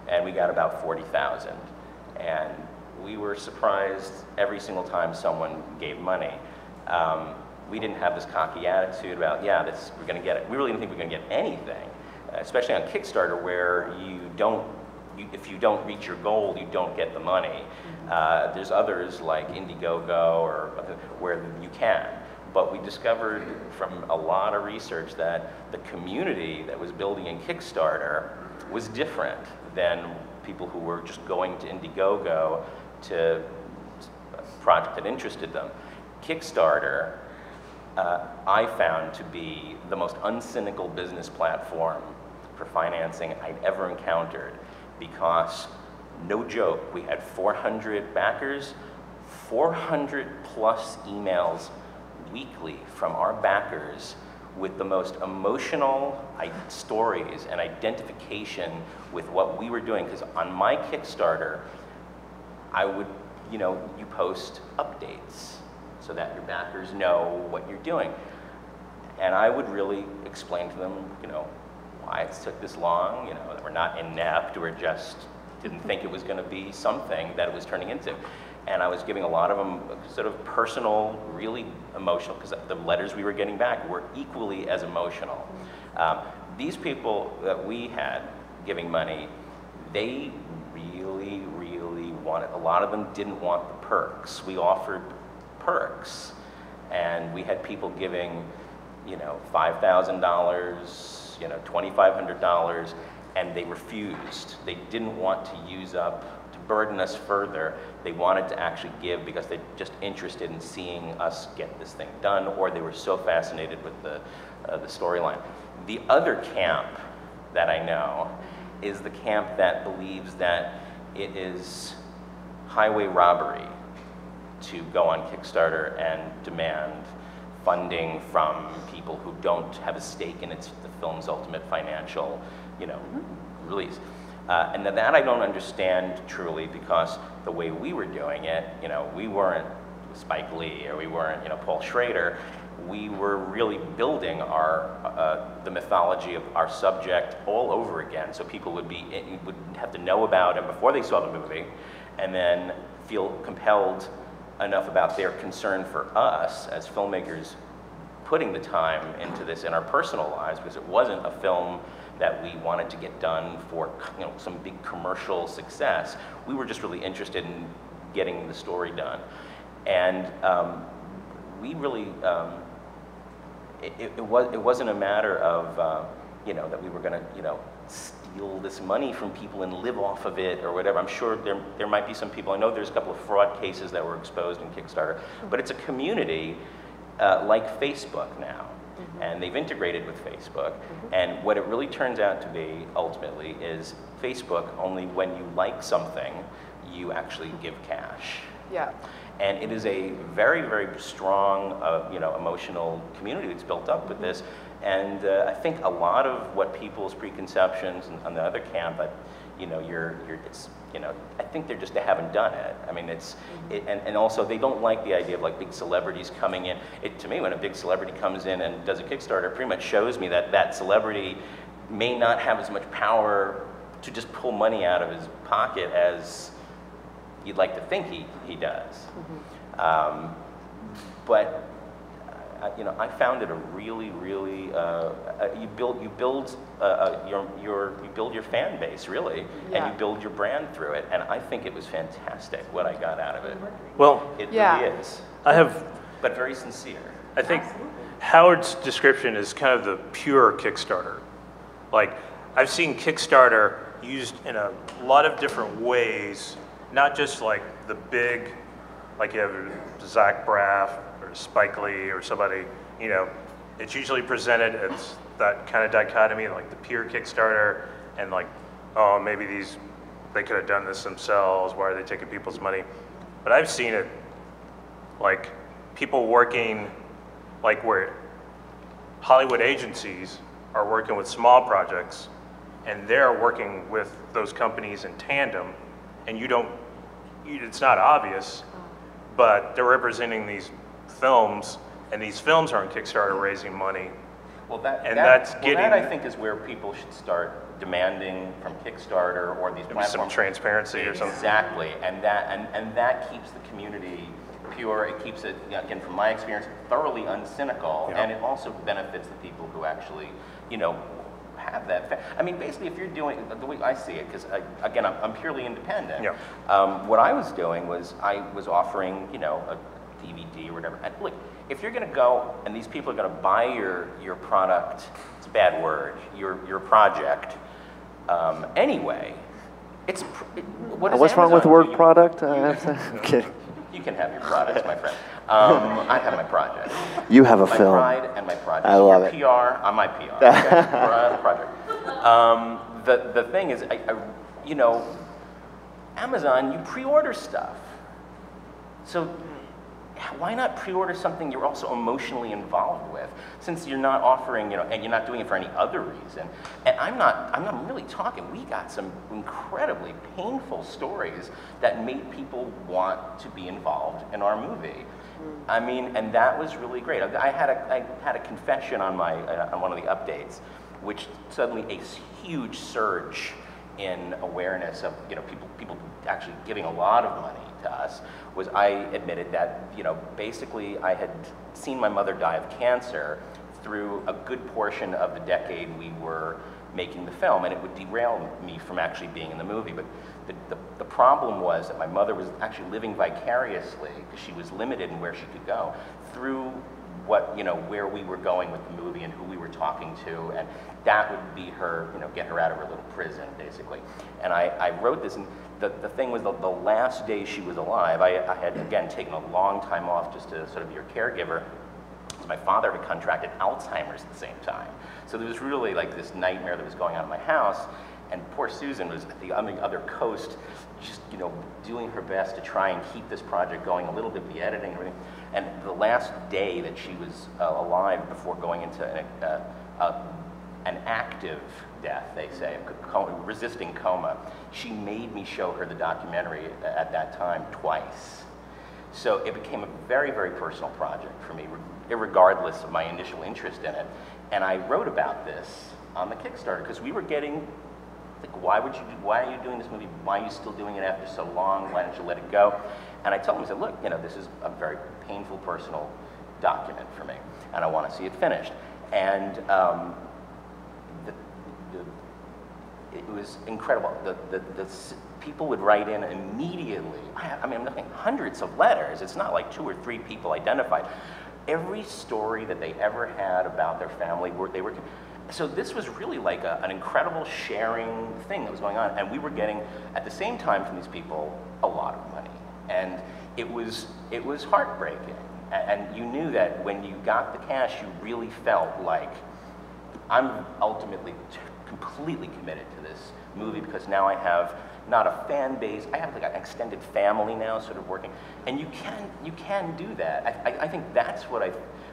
And we got about 40,000. And we were surprised every single time someone gave money. We didn't have this cocky attitude about, yeah, we're gonna get it. We really didn't think we were gonna get anything, especially on Kickstarter, where if you don't reach your goal, you don't get the money. There's others like Indiegogo or where you can. But we discovered from a lot of research that the community that was building in Kickstarter was different than people who were just going to Indiegogo to a project that interested them. Kickstarter, I found to be the most uncynical business platform for financing I'd ever encountered, because, no joke, we had 400 backers, 400 plus emails weekly from our backers with the most emotional stories and identification with what we were doing. Because on my Kickstarter, I would, you know, you post updates so that your backers know what you're doing. And I would really explain to them, you know, why it took this long, you know, that we're not inept, or just didn't think it was going to be something that it was turning into. And I was giving a lot of them sort of personal, really emotional, because the letters we were getting back were equally as emotional. These people that we had giving money, they really, really wanted, a lot of them didn't want the perks. We offered perks. And we had people giving, you know, $5,000, you know, $2,500, and they refused. They didn't want to use up, burden us further. They wanted to actually give because they're just interested in seeing us get this thing done, or they were so fascinated with the storyline. The other camp that I know is the camp that believes that it is highway robbery to go on Kickstarter and demand funding from people who don't have a stake in the film's ultimate financial, you know, release. And that I don't understand truly, because the way we were doing it, you know, we weren't Spike Lee, or we weren't, you know, Paul Schrader. We were really building the mythology of our subject all over again. So people would have to know about him before they saw the movie, and then feel compelled enough about their concern for us as filmmakers putting the time into this in our personal lives, because it wasn't a film that we wanted to get done for, you know, some big commercial success. We were just really interested in getting the story done. And we really, it wasn't a matter of, you know, that we were gonna, you know, steal this money from people and live off of it or whatever. I'm sure there might be some people, I know there's a couple of fraud cases that were exposed in Kickstarter, but it's a community like Facebook now. And they've integrated with Facebook. And what it really turns out to be, ultimately, is Facebook, only when you like something, you actually give cash. Yeah. And it is a very, very strong, you know, emotional community that's built up with this. And I think a lot of what people's preconceptions on the other camp, but, you know, it's, you know, I think they haven't done it. I mean, and also they don't like the idea of like big celebrities coming in. To me, when a big celebrity comes in and does a Kickstarter, it pretty much shows me that that celebrity may not have as much power to just pull money out of his pocket as you'd like to think he does. But you know, I found it a really, really you build your fan base really, and you build your brand through it. And I think it was fantastic what I got out of it. Well, It really is, but very sincere. I think Howard's description is kind of the pure Kickstarter. Like, I've seen Kickstarter used in a lot of different ways, not just like the big, like you have Zach Braff or Spike Lee or somebody, you know, it's usually presented as that kind of dichotomy, like the pure Kickstarter and like, oh, maybe they could have done this themselves, why are they taking people's money? But I've seen it like people working, like where Hollywood agencies are working with small projects and they're working with those companies in tandem, and it's not obvious, but they're representing these films, and these films are on Kickstarter raising money. Well, that I think is where people should start demanding from Kickstarter or these platforms some transparency or something. Exactly, and that keeps the community pure. It keeps it, again, from my experience, thoroughly uncynical, and it also benefits the people who actually, you know, have that. I mean, basically, if you're doing the way I see it, because again, I'm purely independent. What I was doing was I was offering, you know, a DVD or whatever. And look, if you're going to go and these people are going to buy your product, it's a bad word, your project, anyway, what's wrong with the word product? I'm kidding. You can have your products, my friend. I have my project. You have a my film. My pride and my project. I love your PR, I'm my PR. Okay? Project. The thing is, you know, Amazon, you pre-order stuff. So why not pre-order something you're also emotionally involved with, since you're not offering, you know, and you're not doing it for any other reason. And I'm not really talking, we got some incredibly painful stories that made people want to be involved in our movie. I mean, and that was really great. I had a confession on on one of the updates, which suddenly a huge surge in awareness of, you know, people actually giving a lot of money to us, was I admitted that, you know, basically I had seen my mother die of cancer through a good portion of the decade we were making the film, and it would derail me from actually being in the movie. But the problem was that my mother was actually living vicariously, because she was limited in where she could go, through what, you know, where we were going with the movie and who we were talking to, and that would be her, you know, get her out of her little prison, basically. And I wrote this, and the thing was, the last day she was alive, I had, again, taken a long time off just to sort of be her caregiver. My father had contracted Alzheimer's at the same time. So there was really like this nightmare that was going on in my house, and poor Susan was at the other coast, just, you know, doing her best to try and keep this project going, a little bit of the editing and everything. And the last day that she was alive, before going into an active death, they say, resisting coma, she made me show her the documentary at that time twice. So it became a very, very personal project for me, regardless of my initial interest in it. And I wrote about this on the Kickstarter, because we were getting, like, why are you doing this movie? Why are you still doing it after so long? Why don't you let it go? And I told him, I said, look, you know, this is a very painful personal document for me, and I want to see it finished. And it was incredible. The people would write in immediately. I mean, I'm looking at hundreds of letters. It's not like 2 or 3 people identified. Every story that they ever had about their family, so this was really like an incredible sharing thing that was going on. And we were getting, at the same time from these people, a lot of money. And it was heartbreaking. And you knew that when you got the cash, you really felt like, I'm ultimately completely committed to this movie, because now I have not a fan base, I have like an extended family now sort of working, and you can do that. I think that's what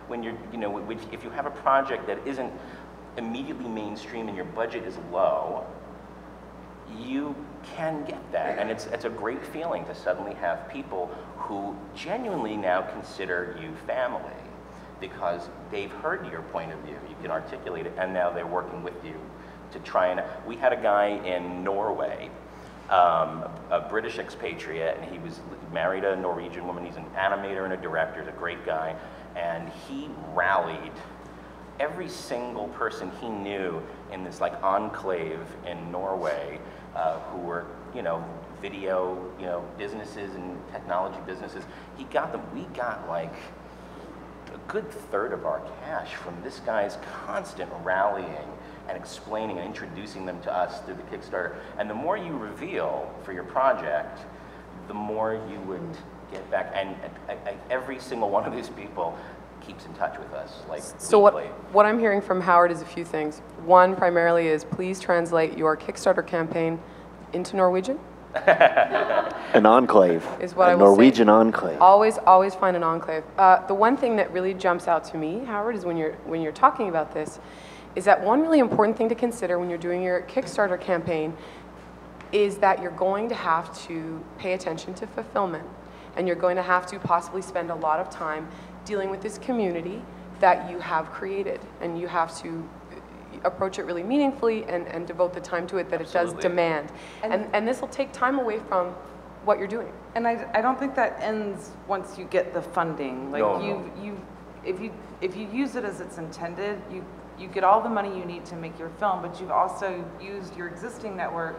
when you're, you know, if you have a project that isn't immediately mainstream and your budget is low, you can get that, and it's a great feeling to suddenly have people who genuinely now consider you family, because they've heard your point of view, you can articulate it, and now they're working with you to try and, we had a guy in Norway, a British expatriate, and he was married a Norwegian woman. He's an animator and a director, he's a great guy, and he rallied every single person he knew in this like enclave in Norway who were, you know, video, you know, businesses and technology businesses. He got them. We got like a good third of our cash from this guy's constant rallying and explaining and introducing them to us through the Kickstarter. And the more you reveal for your project, the more you would get back. And every single one of these people keeps in touch with us, like So weekly. what I'm hearing from Howard is a few things. One, primarily, is please translate your Kickstarter campaign into Norwegian. An enclave. Is what I a will say. Norwegian enclave. Always find an enclave. The one thing that really jumps out to me, Howard, is when you're talking about this, is that one really important thing to consider when you're doing your Kickstarter campaign is that you're going to have to pay attention to fulfillment, and you're going to have to possibly spend a lot of time dealing with this community that you have created, and you have to approach it really meaningfully and devote the time to it that Absolutely. it does demand. And this will take time away from what you're doing. And I don't think that ends once you get the funding. Like if you use it as it's intended, you get all the money you need to make your film, but you've also used your existing network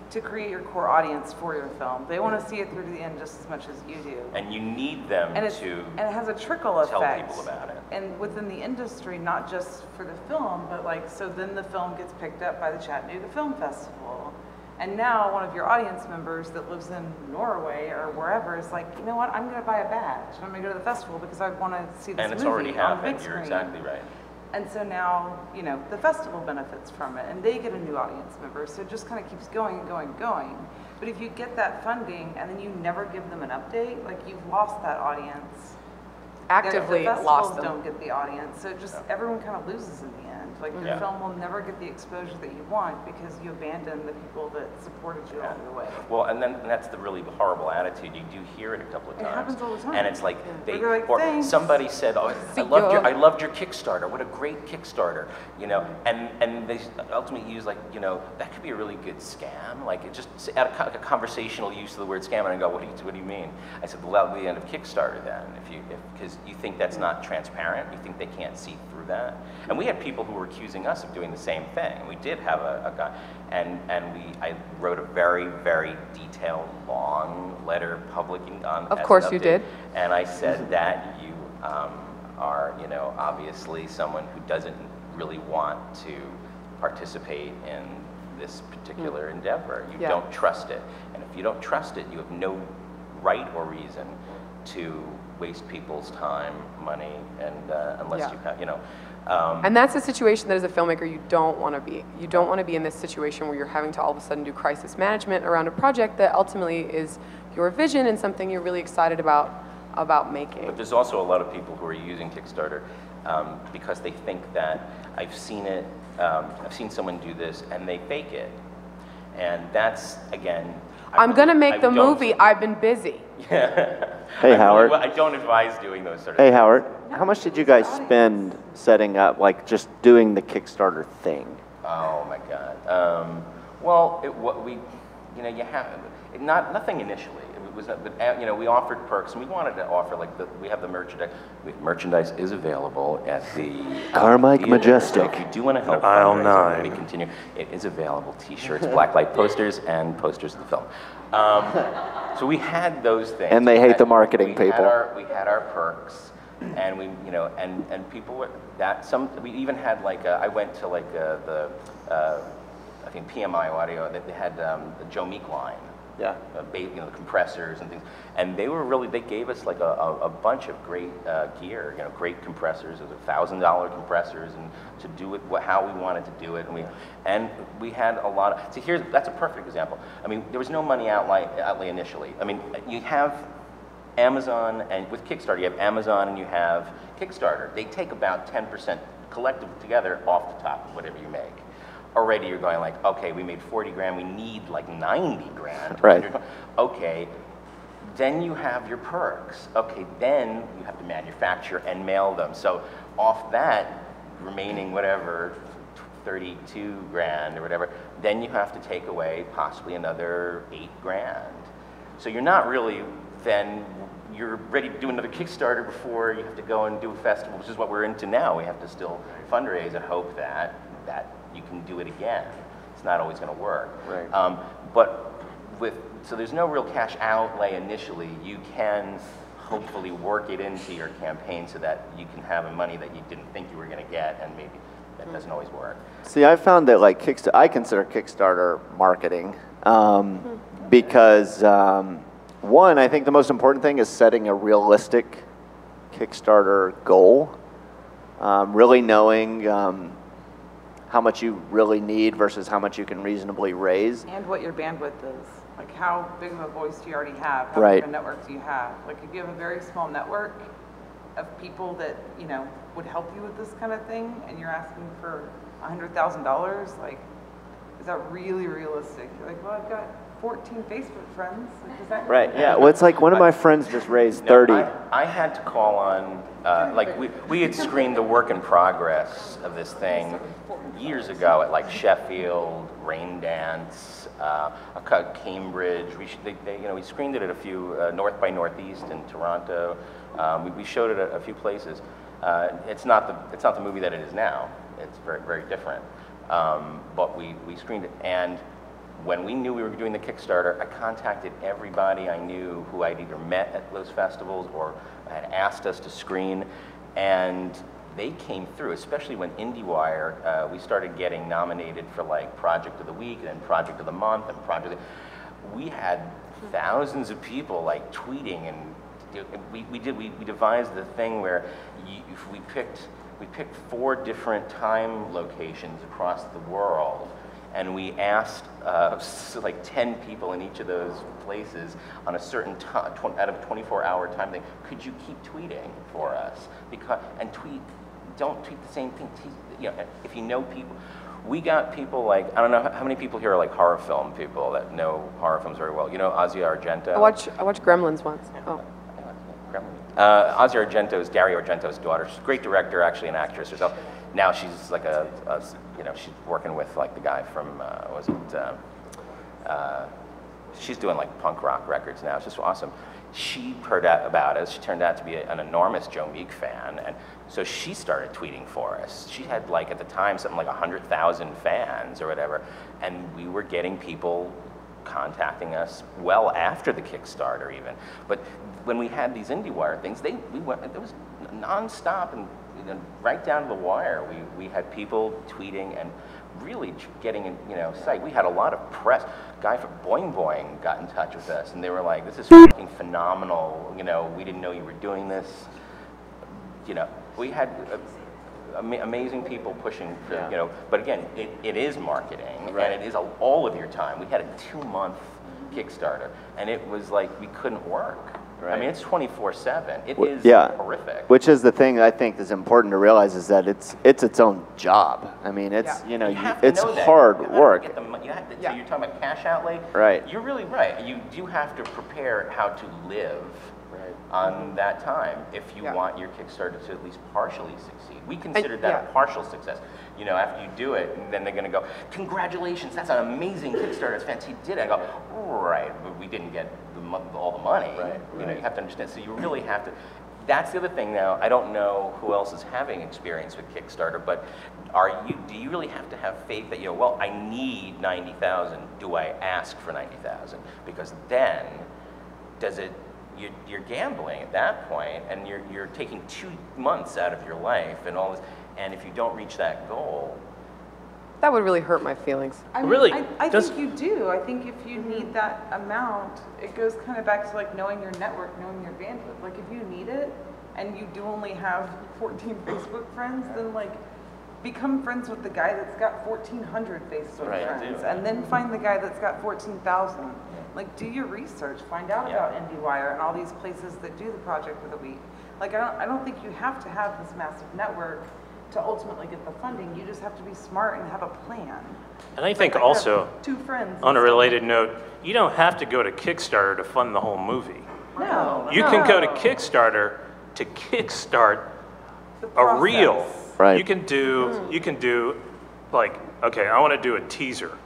to create your core audience for your film. They want to see it through to the end just as much as you do. And you need them And to it has a trickle effect. tell people about it. And within the industry, not just for the film, but like, so then the film gets picked up by the Chattanooga Film Festival. And now one of your audience members that lives in Norway or wherever is like, you know what, I'm gonna buy a badge. I'm gonna go to the festival because I wanna see this And it's movie already on happened, big you're screen. exactly right. And so now, you know, the festival benefits from it and they get a new audience member. So it just kind of keeps going and going and going. But if you get that funding and then you never give them an update, like you've lost that audience. Actively the lost festivals them. don't get the audience. So just everyone kind of loses in the end. Like your Yeah. film will never get the exposure that you want because you abandon the people that supported you along the way. Well, and then that's the really horrible attitude. You do hear it a couple of It times. happens all the time. And it's like they, They're like, or "Thanks." somebody said, "Oh, See I ya. loved your Kickstarter. What a great Kickstarter!" You know, and they ultimately use like, you know, that could be a really good scam. Like it just at a conversational use of the word scam, and I go, "What do you mean?" I said, "Well, that'll be the end of Kickstarter then, because you think that's not transparent. You think they can't see through that." And we had people who were accusing us of doing the same thing. We did have a guy, and I wrote a very, very detailed, long letter publicly on. Of as course an you update. did. And I said that you are, you know, obviously someone who doesn't really want to participate in this particular endeavor. You Yeah. don't trust it, and if you don't trust it, you have no right or reason to waste people's time, money, and unless Yeah. you have, you know. And that's a situation that as a filmmaker you don't want to be. You don't want to be in this situation where you're having to all of a sudden do crisis management around a project that ultimately is your vision and something you're really excited about making. But there's also a lot of people who are using Kickstarter because they think that I've seen it, I've seen someone do this and they fake it. And that's, again, I'm going to make I the don't- movie. I've been busy. Hey, Howard. I don't advise doing those sort of Hey, things. Howard, how much did you guys spend setting up, like just doing the Kickstarter thing? Oh my God. Well, you know, you have nothing initially. It was, but you know, we offered perks, and we wanted to offer like we have the merchandise. Merchandise is available at the Carmike theater. Majestic. So if you do want to help Aisle fundraising, 9. we continue. It is available. T-shirts, blacklight posters, and posters of the film. So we had those things. And they hate the marketing people. We had our perks, and we, you know, and people were we even had like I went to like I think PMI Audio. They had the Joe Meek line. Yeah. You know, the compressors and things, and they gave us like a bunch of great gear, you know, great compressors. It was $1,000 compressors, and to do it how we wanted to do it, and we had a lot of. So that's a perfect example. I mean, there was no money outlay initially. I mean, you have Amazon, and with Kickstarter, you have Amazon and you have Kickstarter. They take about 10% collectively together off the top of whatever you make. Already you're going like, okay, we made 40 grand, we need like 90 grand. Right. Okay, then you have your perks. Okay, then you have to manufacture and mail them. So off that remaining whatever, 32 grand or whatever, then you have to take away possibly another 8 grand. So you're not really then, you're ready to do another Kickstarter before you have to go and do a festival, which is what we're into now. We have to still fundraise and hope that you can do it again. It's not always going to work. Right. So there's no real cash outlay initially. You can hopefully work it into your campaign so that you can have money that you didn't think you were going to get, and maybe that doesn't always work. See, I found that like I consider Kickstarter marketing because one, I think the most important thing is setting a realistic Kickstarter goal, really knowing how much you really need versus how much you can reasonably raise. And what your bandwidth is. Like how big of a voice do you already have? How Right. big of a network do you have? Like if you have a very small network of people that, you know, would help you with this kind of thing and you're asking for $100,000, like, is that really realistic? You're like, well, I've got 14 Facebook friends. Like, does that Right, yeah. Well, it's like one of my friends just raised No, 30. I had to call on, like we had screened the work in progress of this thing years ago at like Sheffield, Rain Dance, Cambridge. We screened it at a few, North by Northeast in Toronto. We showed it at a few places. It's not the movie that it is now. It's very, very different. But we screened it, and when we knew we were doing the Kickstarter, I contacted everybody I knew who I'd either met at those festivals or had asked us to screen, and they came through, especially when IndieWire, we started getting nominated for like Project of the Week and then Project of the Month and we had thousands of people like tweeting, and we devised the thing where we picked 4 different time locations across the world, and we asked like 10 people in each of those places on a certain time, out of a 24-hour time thing, could you keep tweeting for us? Don't tweet the same thing. You know, if you know people, we got people like, I don't know how many people here are like horror film people that know horror films very well. You know Ozzy Argento? I watched Gremlins once. Oh. Ozzy Argento is Gary Argento's daughter. She's a great director, actually an actress herself. Now she's like she's working with like the guy from, she's doing like punk rock records now. It's just awesome. She heard out about us. She turned out to be an enormous Joe Meek fan, and so she started tweeting for us. She had like at the time something like 100,000 fans or whatever, and we were getting people contacting us well after the Kickstarter even. But when we had these IndieWire things, it was nonstop and right down to the wire. We had people tweeting and really getting in, sight. We had a lot of press. A guy from Boing Boing got in touch with us, and they were like, "This is fucking phenomenal. We didn't know you were doing this." We had amazing people pushing. But again, it is marketing, Right. and it is all of your time. We had a 2-month Kickstarter, and it was like we couldn't work. Right. I mean, it's 24/7. It is horrific. Which is the thing I think is important to realize is that it's its own job. I mean, it's You have to it's know that. hard You have to work. get so you're talking about cash outlay. Right. You're really right. You do have to prepare how to live on that time if you want your Kickstarter to at least partially succeed. We considered that a partial success. After you do it, and then they're going to go, "Congratulations, that's an amazing Kickstarter. It's fantastic. You did it." I go, "Right, but we didn't get all the money." Right. You have to understand. So you really have to. That's the other thing now. I don't know who else is having experience with Kickstarter, but do you really have to have faith that, well, I need 90,000. Do I ask for 90,000? Because then, you're gambling at that point, and you're taking 2 months out of your life and all this, and if you don't reach that goal, That would really hurt my feelings. I mean, Really? I think you do. I think if you need that amount, it goes kind of back to like knowing your network, knowing your bandwidth. Like if you need it and you do only have 14 Facebook friends, then like become friends with the guy that's got 1,400 Facebook friends, and then find the guy that's got 14,000. Like do your research, find out about IndieWire and all these places that do the Project of the Week. Like I don't think you have to have this massive network to ultimately get the funding. You just have to be smart and have a plan. And I think Like, also, have 2 friends. on a related note, you don't have to go to Kickstarter to fund the whole movie. No. You can go to Kickstarter to kickstart The a reel. process. Right. You can do like, okay, I want to do a teaser,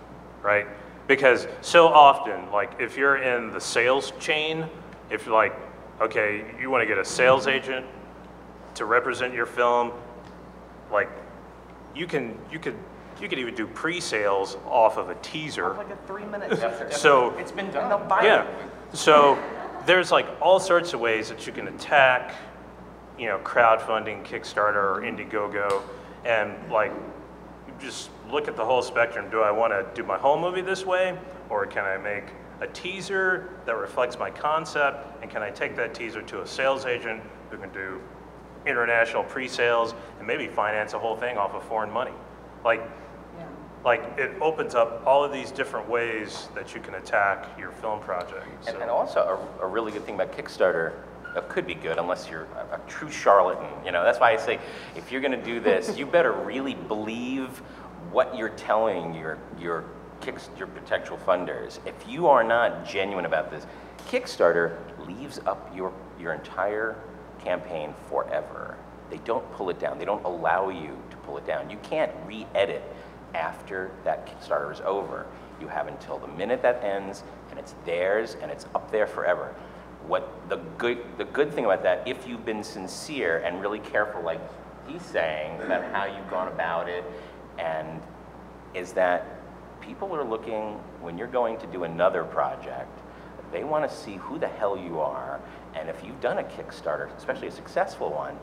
right? Because so often, like, if you're in the sales chain, if you're like, okay, you want to get a sales agent to represent your film, like, you could even do pre-sales off of a teaser. Like a 3 minute. So It's been done. yeah, so there's like all sorts of ways that you can attack, you know, crowdfunding, Kickstarter, or Indiegogo, and like just look at the whole spectrum. Do I want to do my whole movie this way, or can I make a teaser that reflects my concept, and can I take that teaser to a sales agent who can do international pre-sales and maybe finance a whole thing off of foreign money? Like it opens up all of these different ways that you can attack your film project. So. And also a really good thing about Kickstarter, it could be good unless you're a true charlatan. You know, that's why I say if you're going to do this, you better really believe what you're telling your potential funders. If you are not genuine about this, Kickstarter leaves up your entire campaign forever. They don't pull it down. They don't allow you to pull it down. You can't re-edit after that Kickstarter is over. You have until the minute that ends, and it's theirs, and it's up there forever. What the good thing about that, if you've been sincere and really careful, like he's saying, about how you've gone about it, and is that people are looking, when you're going to do another project, they want to see who the hell you are, and if you've done a Kickstarter, especially a successful one,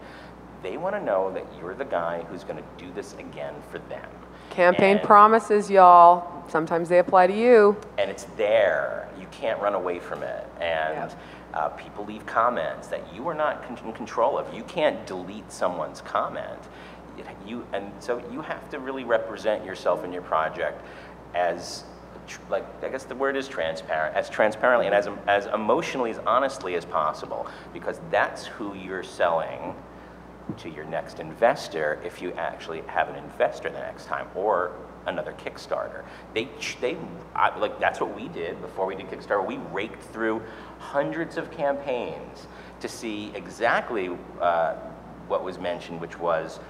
they want to know that you're the guy who's going to do this again for them. Campaign promises, y'all. Sometimes they apply to you. And it's there. You can't run away from it. And people leave comments that you are not in control of. You can't delete someone's comment. And so you have to really represent yourself in your project as, like, I guess the word is transparent, as transparently and as emotionally, as honestly as possible, because that's who you're selling to your next investor, if you actually have an investor the next time, or another Kickstarter. Like, that's what we did before we did Kickstarter. We raked through hundreds of campaigns to see exactly what was mentioned, which was,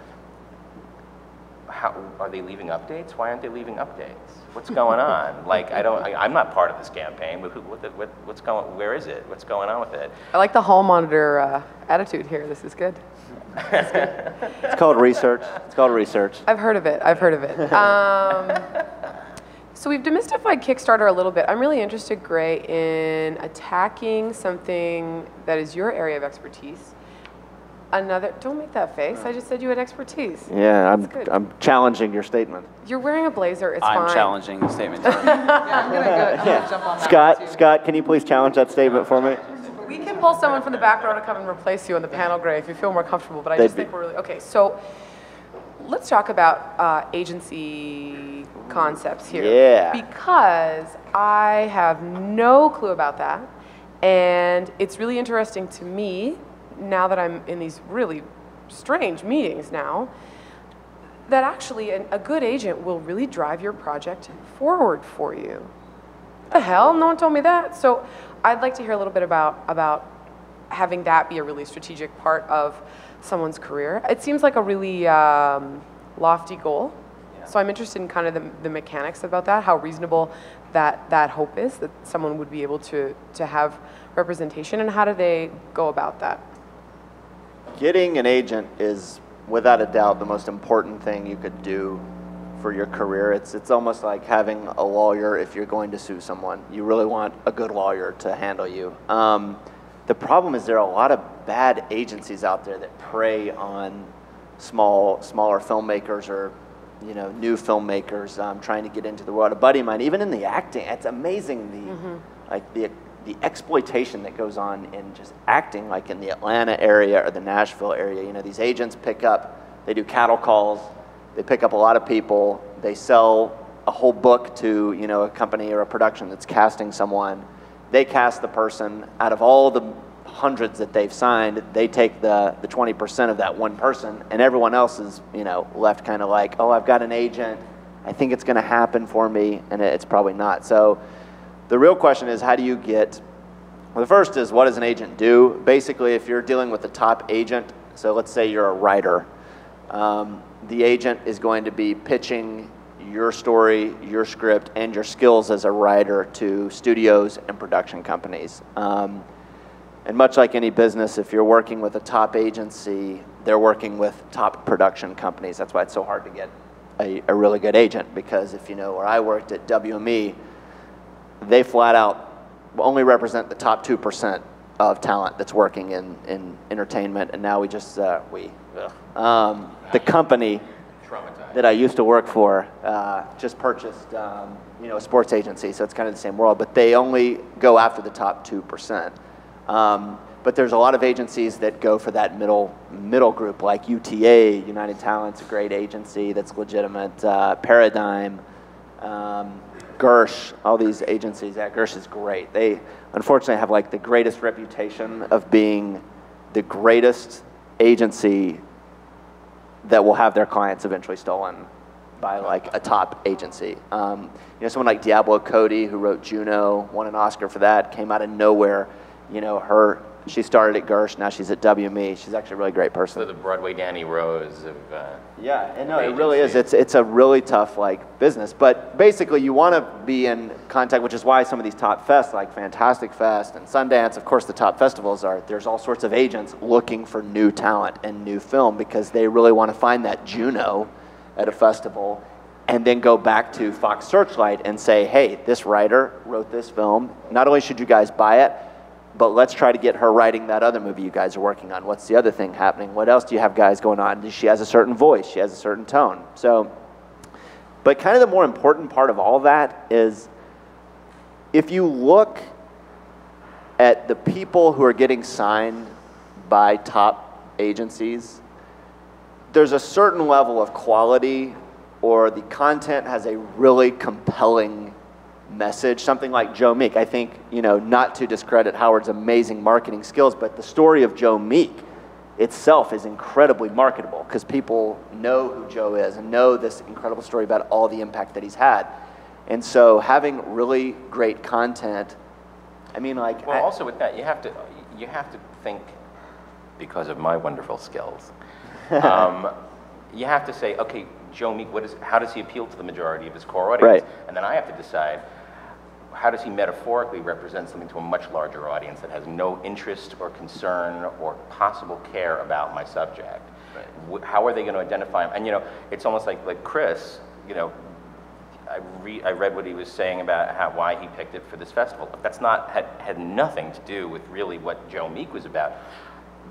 how are they leaving updates? Why aren't they leaving updates? What's going on? Like, I'm not part of this campaign, but what's going, where is it? What's going on with it? I like the hall monitor attitude here. This is good. It's called research. It's called research. I've heard of it. So we've demystified Kickstarter a little bit. I'm really interested, Gray, in attacking something that is your area of expertise. Don't make that face. I just said you had expertise. Yeah, I'm challenging your statement. You're wearing a blazer. It's fine. I'm challenging the statement. I'm gonna jump on that Scott, one, too. Scott, can you please challenge that statement for me? We can pull someone from the back row to come and replace you on the panel, Gray, if you feel more comfortable. But I just think we're really okay. So let's talk about agency concepts here. Yeah. Because I have no clue about that, and it's really interesting to me now that I'm in these really strange meetings now, that actually a good agent will really drive your project forward for you. What the hell? No one told me that. So I'd like to hear a little bit about having that be a really strategic part of someone's career. It seems like a really lofty goal. So I'm interested in kind of the mechanics about that, how reasonable that hope is, that someone would be able to have representation, and how do they go about that? Getting an agent is, without a doubt, the most important thing you could do for your career. It's almost like having a lawyer if you're going to sue someone. You really want a good lawyer to handle you. The problem is there are a lot of bad agencies out there that prey on smaller filmmakers or new filmmakers trying to get into the world. A buddy of mine, even in the acting, it's amazing the exploitation that goes on in just acting, like in the Atlanta area or the Nashville area. These agents they do cattle calls, they pick up a lot of people, they sell a whole book to a company or a production that's casting someone. They cast the person. Out of all the hundreds that they've signed, they take the 20% of that one person, and everyone else is left kind of like, oh, I've got an agent, I think it's going to happen for me, and it's probably not. So the real question is, how do you get, well, the first is, what does an agent do? Basically, if you're dealing with the top agent, so let's say you're a writer, the agent is going to be pitching your story, your script, and your skills as a writer to studios and production companies. And much like any business, if you're working with a top agency, they're working with top production companies. That's why it's so hard to get a really good agent, because if you know where I worked at WME, they flat out only represent the top 2% of talent that's working in entertainment. And now we just, the company that I used to work for just purchased, a sports agency, so it's kind of the same world, but they only go after the top 2%. But there's a lot of agencies that go for that middle group, like UTA, United Talent's a great agency that's legitimate, Paradigm, Gersh, all these agencies. Yeah, Gersh is great. They unfortunately have like the greatest reputation of being the greatest agency that will have their clients eventually stolen by like a top agency. Someone like Diablo Cody, who wrote Juno, won an Oscar for that, came out of nowhere. She started at Gersh, now she's at WME. She's actually a really great person. So the Broadway Danny Rose of yeah, and no, it really is. It's a really tough business. But basically, you want to be in contact, which is why some of these top fests like Fantastic Fest and Sundance, of course, the top festivals there's all sorts of agents looking for new talent and new film, because they really want to find that Juno at a festival and then go back to Fox Searchlight and say, hey, this writer wrote this film. Not only should you guys buy it, but let's try to get her writing that other movie you guys are working on. What's the other thing happening? What else do you have guys going on? She has a certain voice. She has a certain tone. So, but kind of the more important part of all that is, if you look at the people who are getting signed by top agencies, there's a certain level of quality, or the content has a really compelling message. Something like Joe Meek, I think, not to discredit Howard's amazing marketing skills, but the story of Joe Meek itself is incredibly marketable, because people know who Joe is and know this incredible story about all the impact that he's had. And so having really great content, also with that, you have to think, because of my wonderful skills, you have to say, okay, Joe Meek, how does he appeal to the majority of his core audience? Right. And then I have to decide, how does he metaphorically represent something to a much larger audience that has no interest or concern or possible care about my subject? Right. How are they going to identify him? And it's almost like Chris, I read what he was saying about why he picked it for this festival. That's had nothing to do with really what Joe Meek was about.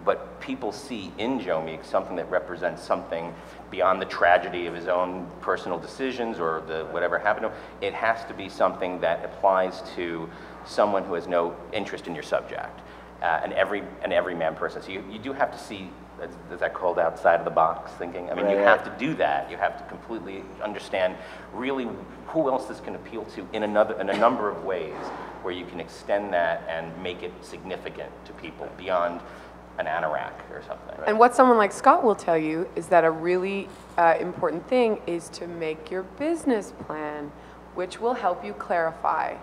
But people see in Joe Meek something that represents something beyond the tragedy of his own personal decisions or whatever happened to him. It has to be something that applies to someone who has no interest in your subject, an everyman person. So you do have to see, is that called outside of the box thinking? You have to do that. You have to completely understand really who else this can appeal to in a number of ways, where you can extend that and make it significant to people beyond an anorak or something. And what someone like Scott will tell you is that a really important thing is to make your business plan, which will help you clarify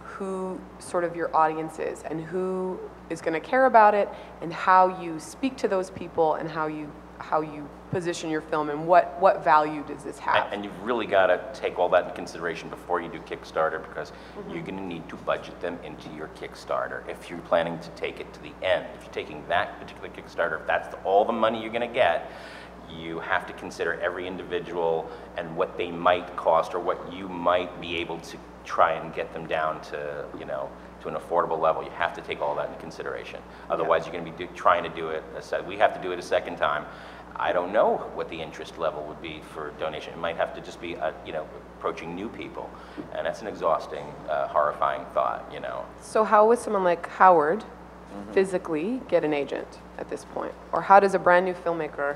who sort of your audience is and who is going to care about it, and how you speak to those people, and how you position your film, and what value does this have. And you've really got to take all that into consideration before you do Kickstarter, because you're going to need to budget them into your Kickstarter if you're planning to take it to the end. If you're taking that particular Kickstarter, if that's all the money you're going to get, you have to consider every individual and what they might cost, or what you might be able to try and get them down to, to an affordable level. You have to take all that into consideration. Otherwise, you're going to be trying to do it. We have to do it a second time. I don't know what the interest level would be for donation. It might have to just be, approaching new people, and that's an exhausting, horrifying thought. So how would someone like Howard physically get an agent at this point, or how does a brand new filmmaker?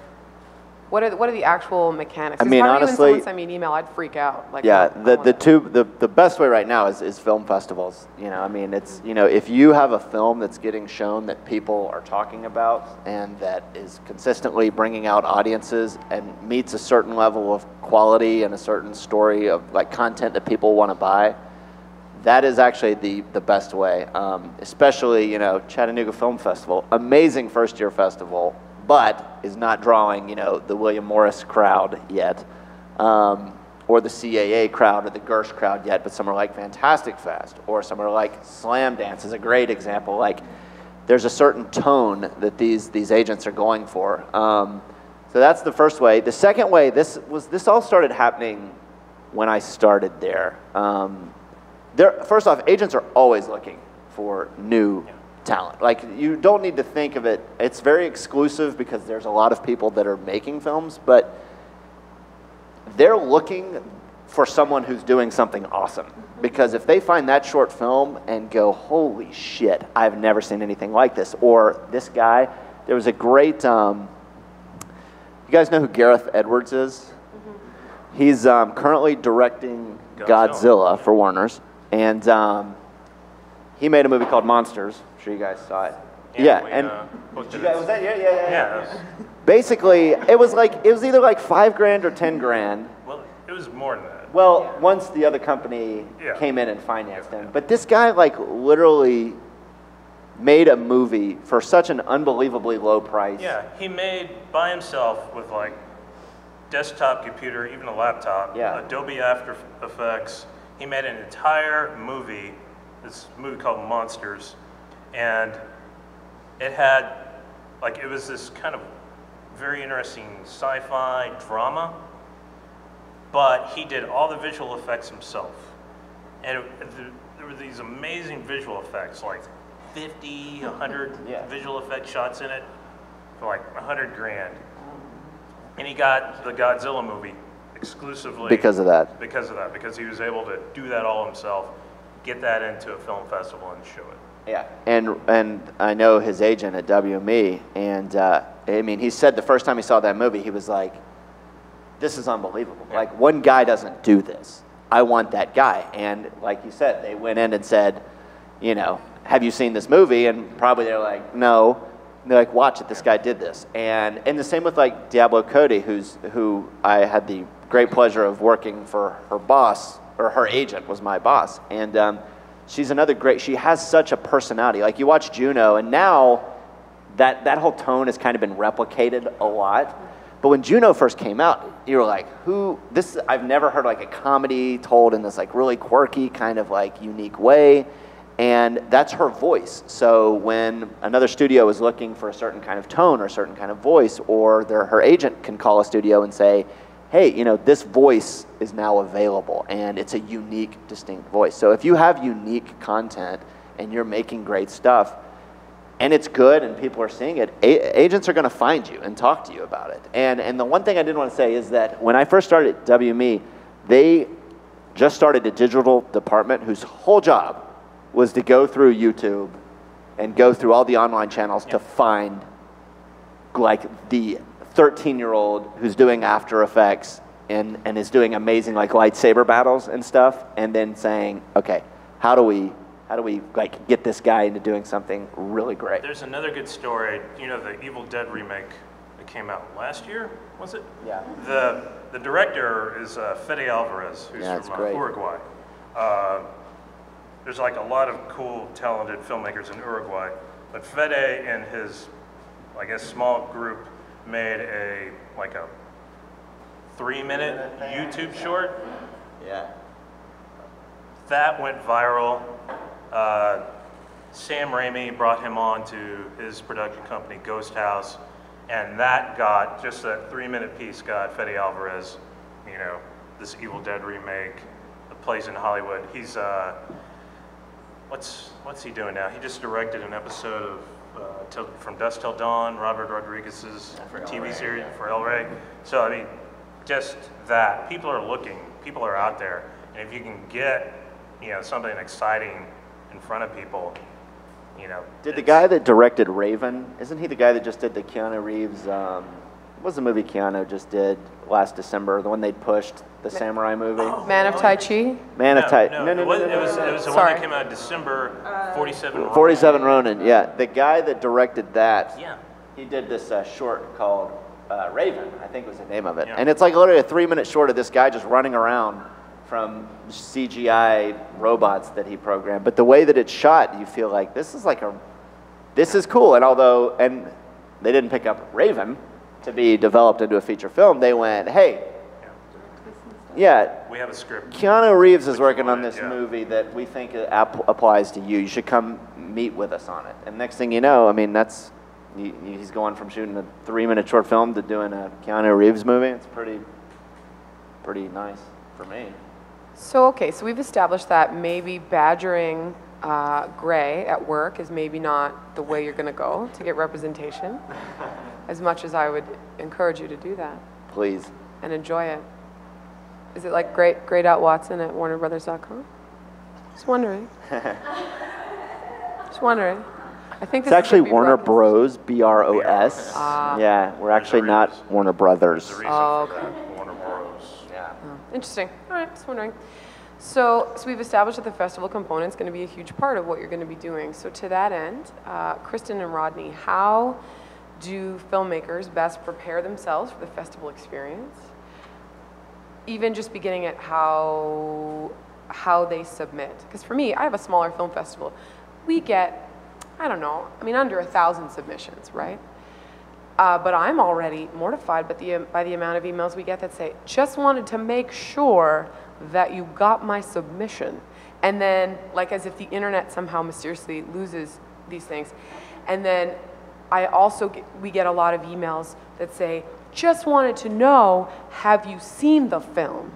What are the actual mechanics? Honestly, when someone sent me an email, I'd freak out. The best way right now is film festivals. It's if you have a film that's getting shown that people are talking about, and that is consistently bringing out audiences and meets a certain level of quality and a certain story of content that people want to buy, that is actually the best way. Especially Chattanooga Film Festival, amazing first year festival, but is not drawing the William Morris crowd yet. or the CAA crowd or the Gersh crowd yet, but some are like Fantastic Fest, or some are like Slam Dance is a great example. Like, there's a certain tone that these agents are going for. So that's the first way. The second way, this all started happening when I started there. First off, agents are always looking for new talent. Like, you don't need to think of it, it's very exclusive because there's a lot of people that are making films, but they're looking for someone who's doing something awesome. Because if they find that short film and go, holy shit, I've never seen anything like this, or this guy, there was a great, you guys know who Gareth Edwards is? He's currently directing Godzilla for Warner's, and he made a movie called Monsters. I'm sure you guys saw it. Yeah, was that? Yeah. Basically, it was either like $5,000 or $10,000. Well, it was more than that. Well, once the other company came in and financed him, but this guy like literally made a movie for such an unbelievably low price. Yeah, he made by himself with like desktop computer, even a laptop, Adobe After Effects. He made an entire movie, this movie called Monsters, and it had, like, it was this kind of very interesting sci-fi drama, but he did all the visual effects himself. And there were these amazing visual effects, like 50, 100 visual effect shots in it for like $100,000. And he got the Godzilla movie exclusively because of that. Because he was able to do that all himself, get that into a film festival and show it. Yeah, and I know his agent at WME, and I mean, he said the first time he saw that movie, he was like, this is unbelievable. Yeah. Like, one guy doesn't do this. I want that guy. And like you said, they went in and said, you know, have you seen this movie? And probably they're like, no. And they're like, watch it, this guy did this. And the same with like Diablo Cody, who I had the great pleasure of working for her boss, or her agent was my boss. And she's another great, she has such a personality. Like, you watch Juno, and now that whole tone has kind of been replicated a lot. But when Juno first came out, you were like, I've never heard like a comedy told in this like really quirky kind of like unique way. And that's her voice. So when another studio is looking for a certain kind of tone or a certain kind of voice, or her agent can call a studio and say, hey, you know, this voice is now available, and it's a unique, distinct voice. So if you have unique content and you're making great stuff, and it's good and people are seeing it, agents are going to find you and talk to you about it. And the one thing I did want to say is that when I first started at WME, they just started a digital department whose whole job was to go through YouTube and go through all the online channels to find like the 13-year-old who's doing After Effects and is doing amazing like lightsaber battles and stuff, and then saying, okay, how do we like get this guy into doing something really great? There's another good story. You know, the Evil Dead remake that came out last year, was it? Yeah. The director is Fede Alvarez, who's from Uruguay. There's like a lot of cool, talented filmmakers in Uruguay, but Fede and his, I guess, small group made a 3-minute YouTube short. Yeah. That went viral. Sam Raimi brought him on to his production company, Ghost House, and that 3-minute piece got Fede Alvarez, you know, this Evil Dead remake that plays in Hollywood. He's, what's he doing now? He just directed an episode of From Dusk Till Dawn, Robert Rodriguez's TV series for El Rey. So, I mean, just that. People are looking, people are out there, and if you can get, you know, something exciting in front of people, you know. Did the guy that directed Raven, isn't he the guy that just did the Keanu Reeves, what was the movie Keanu just did last December, the one they pushed, the samurai movie? Man of Tai Chi? Man of Tai, no. It was the one that came out in December, 47 Ronin. 47 Ronin, yeah. The guy that directed that, he did this short called Raven, I think was the name of it. Yeah. And it's like literally a 3-minute short of this guy just running around from CGI robots that he programmed. But the way that it's shot, you feel like this is cool. And they didn't pick up Raven to be developed into a feature film, they went, hey, Yeah. We have a script. Keanu Reeves is But you working on want it, this yeah. movie that we think applies to you. You should come meet with us on it. And next thing you know, I mean, he's going from shooting a 3-minute short film to doing a Keanu Reeves movie. It's pretty nice for me. So, okay, so we've established that maybe badgering Gray at work is maybe not the way you're going to go to get representation, as much as I would encourage you to do that Please. and enjoy it. Is it like Watson at WarnerBrothers.com? Just wondering. Just wondering. I think It's this actually is gonna be Warner broadcast- Bros. BROS. Yeah, we're actually not Warner Brothers. There's a reason Oh, for that. Warner Bros. Yeah. Interesting. All right, just wondering. So we've established that the festival component is going to be a huge part of what you're going to be doing. So to that end, Kristen and Rodney, how do filmmakers best prepare themselves for the festival experience? Even just beginning at how they submit. Because for me, I have a smaller film festival. We get, I don't know, I mean, under 1,000 submissions, right? But I'm already mortified by the amount of emails we get that say, just wanted to make sure that you got my submission. And then, like as if the internet somehow mysteriously loses these things. And then we get a lot of emails that say, just wanted to know, have you seen the film?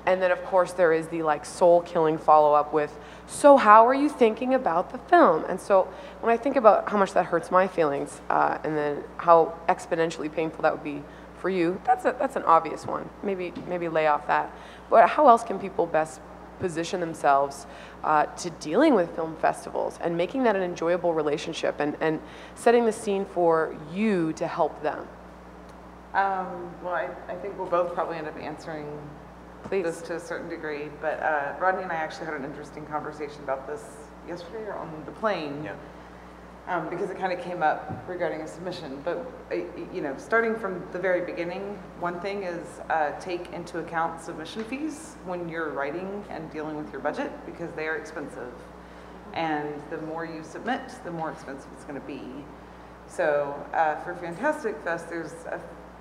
And then of course there is the like soul-killing follow-up with, so how are you thinking about the film? And so when I think about how much that hurts my feelings, and then how exponentially painful that would be for you, that's an obvious one. Maybe lay off that. But how else can people best position themselves to dealing with film festivals and making that an enjoyable relationship and setting the scene for you to help them? Well, I think we'll both probably end up answering Please. this to a certain degree, but Rodney and I actually had an interesting conversation about this yesterday or on the plane. Yeah. Because it kind of came up regarding a submission. But, starting from the very beginning, one thing is take into account submission fees when you're writing and dealing with your budget, because they are expensive. And the more you submit, the more expensive it's going to be. So for Fantastic Fest, there's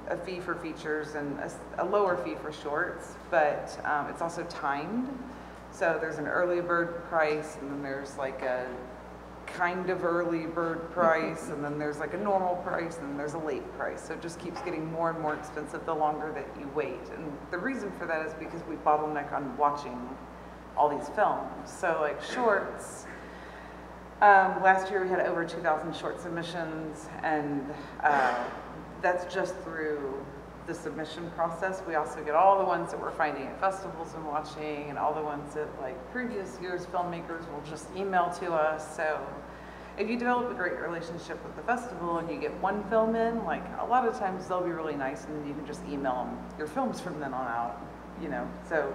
a fee for features and a lower fee for shorts, but it's also timed. So there's an early bird price, and then there's like a kind of early bird price, and then there's like a normal price, and then there's a late price. So it just keeps getting more and more expensive the longer that you wait. And the reason for that is because we bottleneck on watching all these films. So like shorts, last year we had over 2,000 short submissions, and that's just through the submission process. We also get all the ones that we're finding at festivals and watching, and all the ones that like previous years filmmakers will just email to us. So if you develop a great relationship with the festival and you get one film in, like a lot of times they'll be really nice, and then you can just email them your films from then on out, So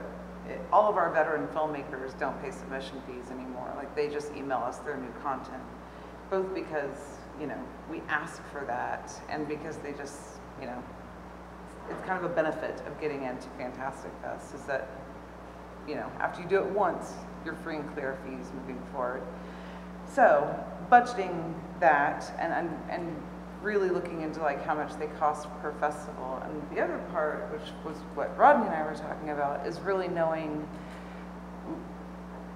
all of our veteran filmmakers don't pay submission fees anymore. Like they just email us their new content, both because, we ask for that, and because they just, it's kind of a benefit of getting into Fantastic Fest is that, after you do it once, you're free and clear of fees moving forward. So budgeting that and really looking into like how much they cost per festival. And the other part, which was what Rodney and I were talking about, is really knowing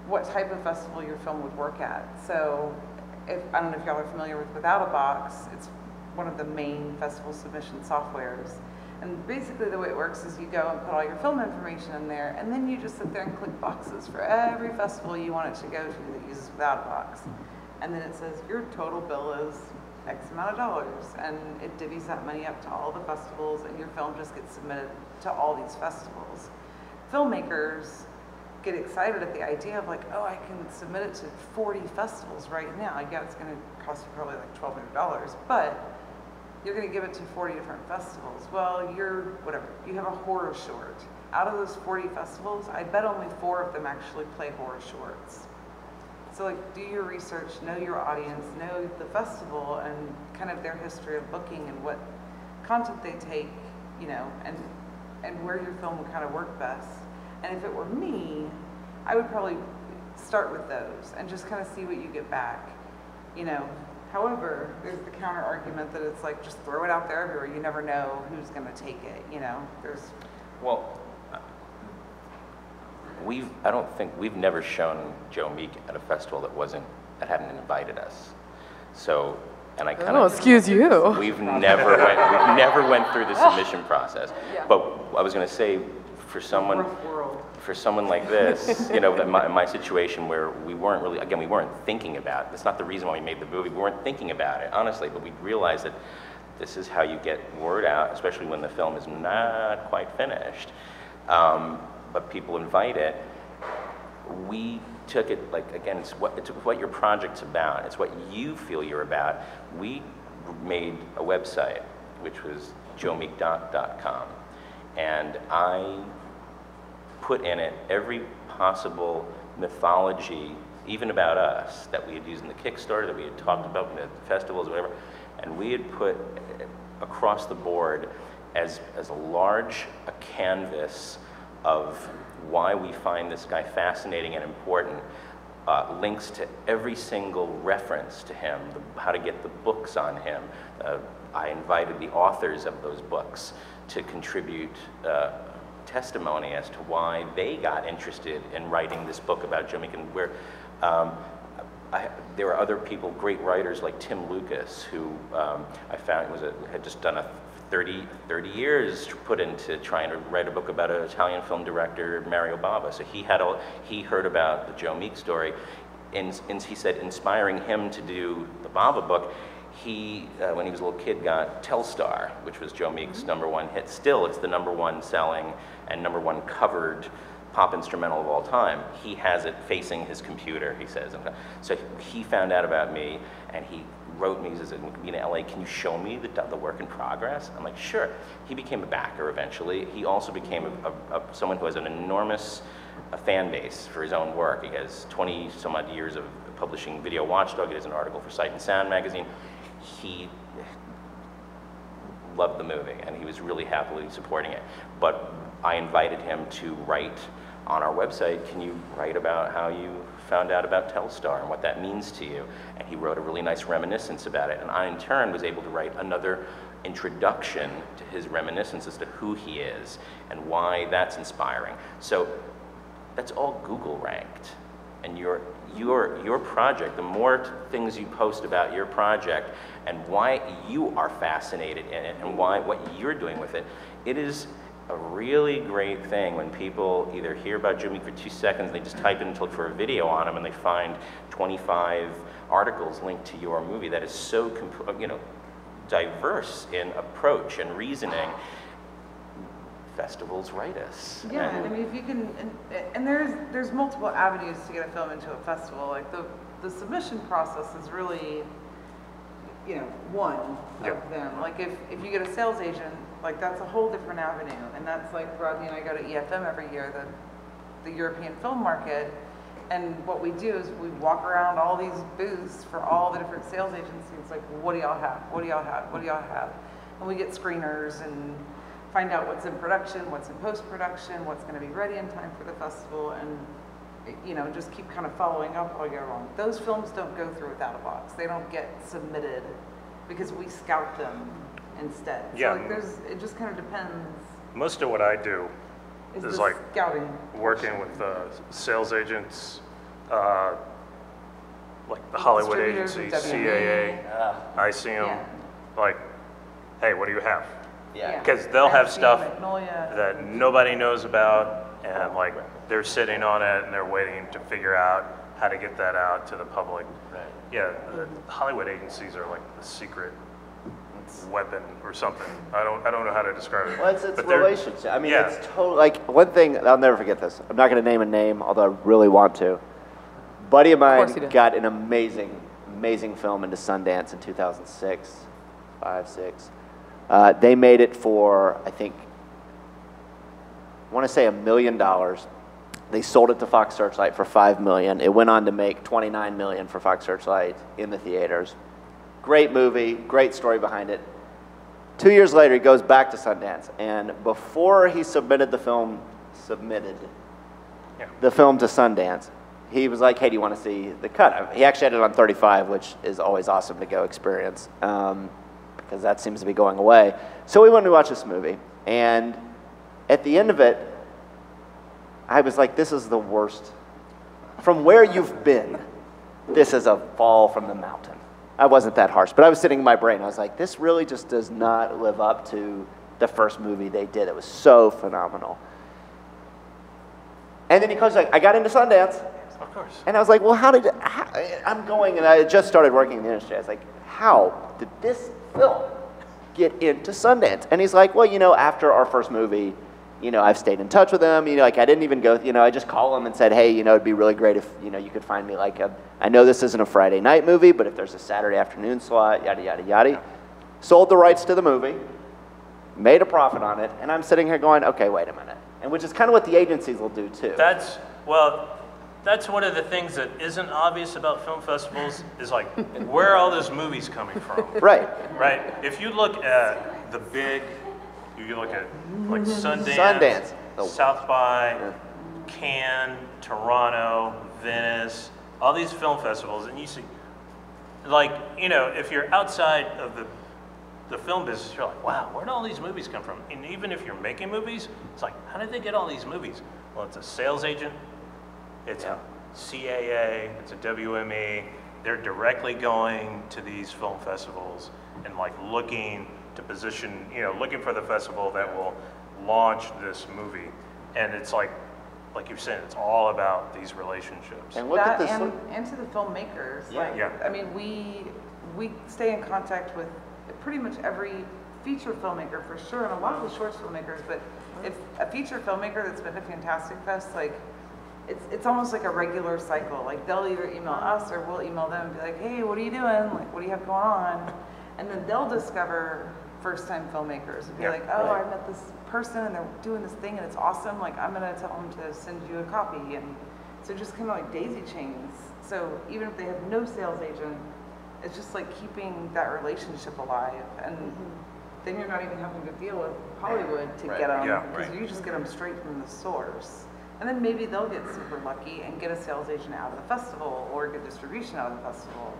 what type of festival your film would work at. So I don't know if y'all are familiar with Without a Box, it's one of the main festival submission softwares. And basically the way it works is you go and put all your film information in there, and then you just sit there and click boxes for every festival you want it to go to that uses Without a Box. And then it says your total bill is X amount of dollars, and it divvies that money up to all the festivals, and your film just gets submitted to all these festivals. Filmmakers get excited at the idea of like, oh, I can submit it to 40 festivals right now. Yeah, it's going to cost you probably like $1,200, but you're going to give it to 40 different festivals. Well, you have a horror short. Out of those 40 festivals, I bet only 4 of them actually play horror shorts. So like, do your research, know your audience, know the festival and kind of their history of booking and what content they take, and where your film would kind of work best. And if it were me, I would probably start with those and just kind of see what you get back. However, there's the counter argument that it's like, just throw it out there everywhere. You never know who's going to take it, Well, I don't think we've never shown Joe Meek at a festival that hadn't invited us. So, and I kind of. Oh, excuse you. We've never went through the submission process. Yeah. But I was going to say, for someone like this, you know, in my situation where we weren't thinking about it. That's not the reason why we made the movie. We weren't thinking about it, honestly, but we realized that this is how you get word out, especially when the film is not quite finished. But people invite it. We took it, like, again, it's what your project's about. It's what you feel you're about. We made a website, which was joemeek.com, and I put in it every possible mythology, even about us, that we had used in the Kickstarter, that we had talked about in the festivals, whatever, and we had put across the board as large a canvas of why we find this guy fascinating and important, links to every single reference to him, how to get the books on him. I invited the authors of those books to contribute testimony as to why they got interested in writing this book about Joe Meek, and where there are other people, great writers like Tim Lucas, who I found had just done a 30 years put into trying to write a book about an Italian film director, Mario Bava. So he heard about the Joe Meek story, and he said inspiring him to do the Bava book. He, when he was a little kid, got Telstar, which was Joe Meek's #1 hit. Still, it's the #1 selling and #1 covered pop instrumental of all time. He has it facing his computer, he says. So he found out about me, and he wrote me, he says, in LA, can you show me the work in progress? I'm like, sure. He became a backer eventually. He also became someone who has an enormous fan base for his own work. He has 20 some odd years of publishing Video Watchdog. He has an article for Sight and Sound magazine. He loved the movie, and he was really happily supporting it. But I invited him to write on our website, can you write about how you found out about Telstar and what that means to you? And he wrote a really nice reminiscence about it. And I, in turn, was able to write another introduction to his reminiscence as to who he is and why that's inspiring. So that's all Google ranked. And your project, the more things you post about your project and why you are fascinated in it and what you're doing with it, it is a really great thing when people either hear about Joe Meek for 2 seconds, they just type in and look for a video on him, and they find 25 articles linked to your movie that is so diverse in approach and reasoning. Festivals write us. Yeah, I mean, if you can, and there's multiple avenues to get a film into a festival. Like the submission process is really, one of them. Like if you get a sales agent, like that's a whole different avenue, and that's like Rodney and I go to EFM every year, the European film market, and what we do is we walk around all these booths for all the different sales agencies. Like, what do y'all have? What do y'all have? What do y'all have? And we get screeners and find out what's in production, what's in post-production, what's going to be ready in time for the festival, and just keep kind of following up all year long. Those films don't go through without a box. They don't get submitted because we scout them instead. Yeah. So like it just kind of depends. Most of what I do is like scouting working with sales agents, like the Hollywood agency, CAA. I see them like, hey, what do you have? Yeah. Because they'll have stuff Magnolia. that nobody knows about, and like they're sitting on it and they're waiting to figure out how to get that out to the public. Right. Yeah, the Hollywood agencies are like the secret weapon or something. I don't know how to describe it. Well, it's relationship. I mean, yeah. it's totally, like, one thing, I'll never forget this. I'm not going to name a name, although I really want to. Buddy of mine got an amazing film into Sundance in 2006, 6. They made it for, I want to say $1 million. They sold it to Fox Searchlight for $5 million. It went on to make $29 million for Fox Searchlight in the theaters. Great movie, great story behind it. 2 years later, he goes back to Sundance, and before he submitted the film to Sundance, he was like, hey, do you want to see the cut? He actually had it on 35, which is always awesome to go experience, because that seems to be going away. So we went to watch this movie, and at the end of it, I was like, this is the worst. From where you've been, this is a fall from the mountain. I wasn't that harsh, but I was sitting in my brain. I was like, this really just does not live up to the first movie they did. It was so phenomenal. And then he comes like, I got into Sundance. Of course. And I was like, well, I'm going, and I had just started working in the industry. I was like, how did this film get into Sundance? And he's like, well, you know, after our first movie, you know, I've stayed in touch with him. You know, like I didn't even go, you know, I just called him and said, hey, you know, it'd be really great if, you know, you could find me like I know this isn't a Friday night movie, but if there's a Saturday afternoon slot, yada, yada, yada. Sold the rights to the movie, made a profit on it, and I'm sitting here going, okay, wait a minute. And which is kind of what the agencies will do too. That's one of the things that isn't obvious about film festivals is like, where are all those movies coming from? Right. Right. If you look at the big, you look at like Sundance, South by, Cannes, Toronto, Venice, all these film festivals, and you see, like, you know, if you're outside of the film business, you're like, wow, where'd all these movies come from? And even if you're making movies, it's like, how did they get all these movies? Well, it's a sales agent, it's a CAA, it's a WME. They're directly going to these film festivals and like looking to position, you know, looking for the festival that will launch this movie. And it's like you're saying, it's all about these relationships. And look at this. And to the filmmakers. Yeah. I mean, we stay in contact with pretty much every feature filmmaker for sure, and a lot of the short filmmakers, but if a feature filmmaker that's been to Fantastic Fest, like, it's almost like a regular cycle. Like, they'll either email us or we'll email them and be like, hey, what are you doing? Like, what do you have going on? And then they'll discover first-time filmmakers and be like, oh, I met this person and they're doing this thing and it's awesome. Like, I'm gonna tell them to send you a copy. And so just kind of like daisy chains. So even if they have no sales agent, it's just like keeping that relationship alive. And then you're not even having to deal with Hollywood to get them, because you just get them straight from the source. And then maybe they'll get super lucky and get a sales agent out of the festival or get distribution out of the festival.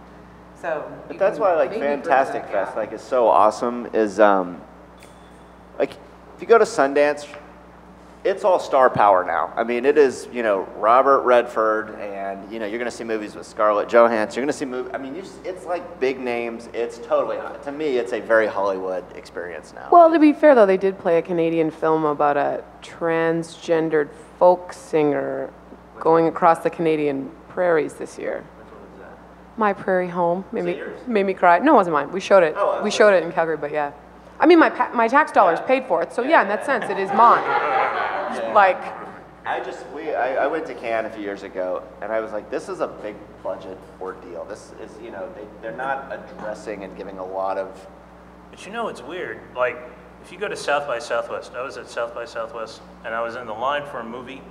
So, but that's why like Fantastic Fest like is so awesome. Is like if you go to Sundance, it's all star power now. I mean, it is, you know, Robert Redford, and you know, you're going to see movies with Scarlett Johansson. You're going to see movies. I mean, it's like big names. It's totally, to me, it's a very Hollywood experience now. Well, to be fair though, they did play a Canadian film about a transgendered folk singer going across the Canadian prairies this year. Which one is that? My Prairie Home made me cry. No, it wasn't mine. We showed it. We showed it in Calgary, but yeah. I mean, my tax dollars paid for it, so yeah, in that sense, it is mine. Like, I went to Cannes a few years ago, and I was like, this is a big budget ordeal. This is, you know, they're not addressing and giving a lot of. But you know, it's weird. Like, if you go to South by Southwest, I was at South by Southwest, and I was in the line for a movie.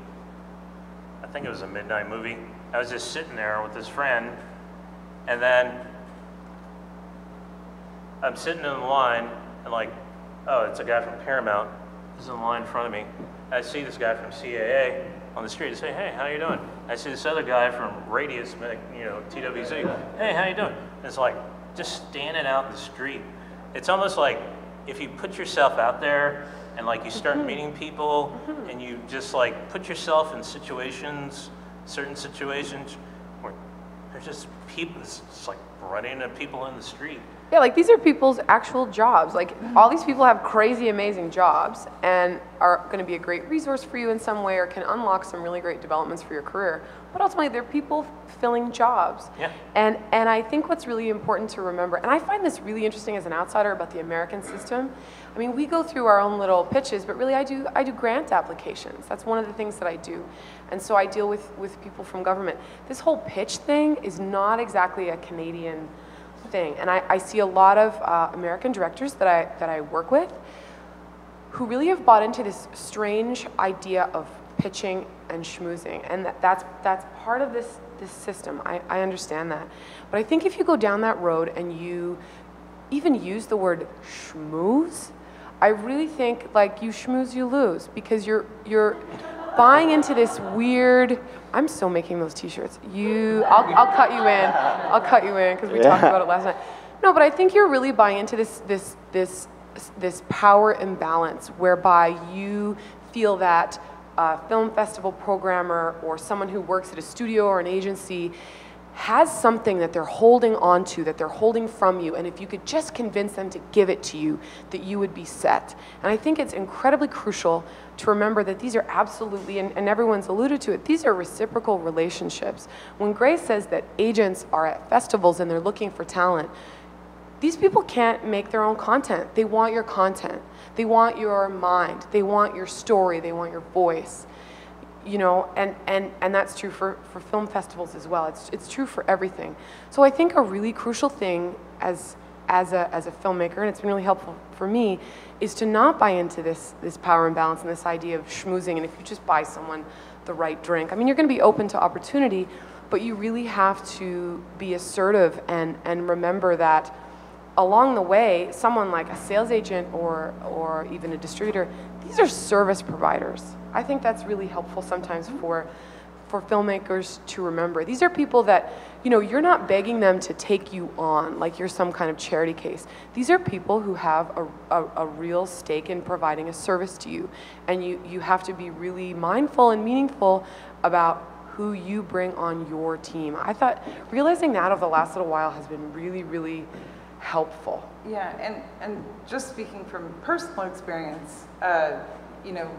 I think it was a midnight movie. I was just sitting there with this friend, and then I'm sitting in the line, and like, oh, it's a guy from Paramount. He's in the line in front of me. I see this guy from CAA on the street. I say, hey, how you doing? I see this other guy from Radius, you know, TWZ. Hey, how you doing? And it's like, just standing out in the street. It's almost like if you put yourself out there and like you start meeting people and you just like put yourself in situations, certain situations where there's just people, it's just like running into people in the street. yeah, like these are people's actual jobs. Like all these people have crazy, amazing jobs and are going to be a great resource for you in some way or can unlock some really great developments for your career. But ultimately, they're people filling jobs. Yeah. And I think what's really important to remember, and I find this really interesting as an outsider about the American system. I mean, we go through our own little pitches, but really I do grant applications. That's one of the things that I do. And so I deal with people from government. This whole pitch thing is not exactly a Canadian thing. And I see a lot of American directors that I work with who really have bought into this strange idea of pitching and schmoozing. And that's part of this system. I understand that. But I think if you go down that road and you even use the word schmooze, I really think like you schmooze, you lose, because you're buying into this weird. I'm still making those T-shirts. I'll cut you in. I'll cut you in because we talked about it last night. No, but I think you're really buying into this power imbalance whereby you feel that a film festival programmer or someone who works at a studio or an agency has something that they're holding on to, that they're holding from you, and if you could just convince them to give it to you, that you would be set. And I think it's incredibly crucial to remember that these are absolutely, and everyone's alluded to it, these are reciprocal relationships. When Grace says that agents are at festivals and they're looking for talent, these people can't make their own content. They want your content. They want your mind. They want your story. They want your voice. You know, and that's true for film festivals as well. It's true for everything. So I think a really crucial thing as a filmmaker, and it's been really helpful for me, is to not buy into this power imbalance and this idea of schmoozing, and if you just buy someone the right drink. I mean, you're going to be open to opportunity, but you really have to be assertive and remember that along the way, someone like a sales agent or even a distributor, these are service providers. I think that's really helpful sometimes for filmmakers to remember. These are people that, you know, you're not begging them to take you on like you're some kind of charity case. These are people who have a real stake in providing a service to you. And you have to be really mindful and meaningful about who you bring on your team. I thought realizing that over the last little while has been really, really helpful. Yeah, and just speaking from personal experience, you know,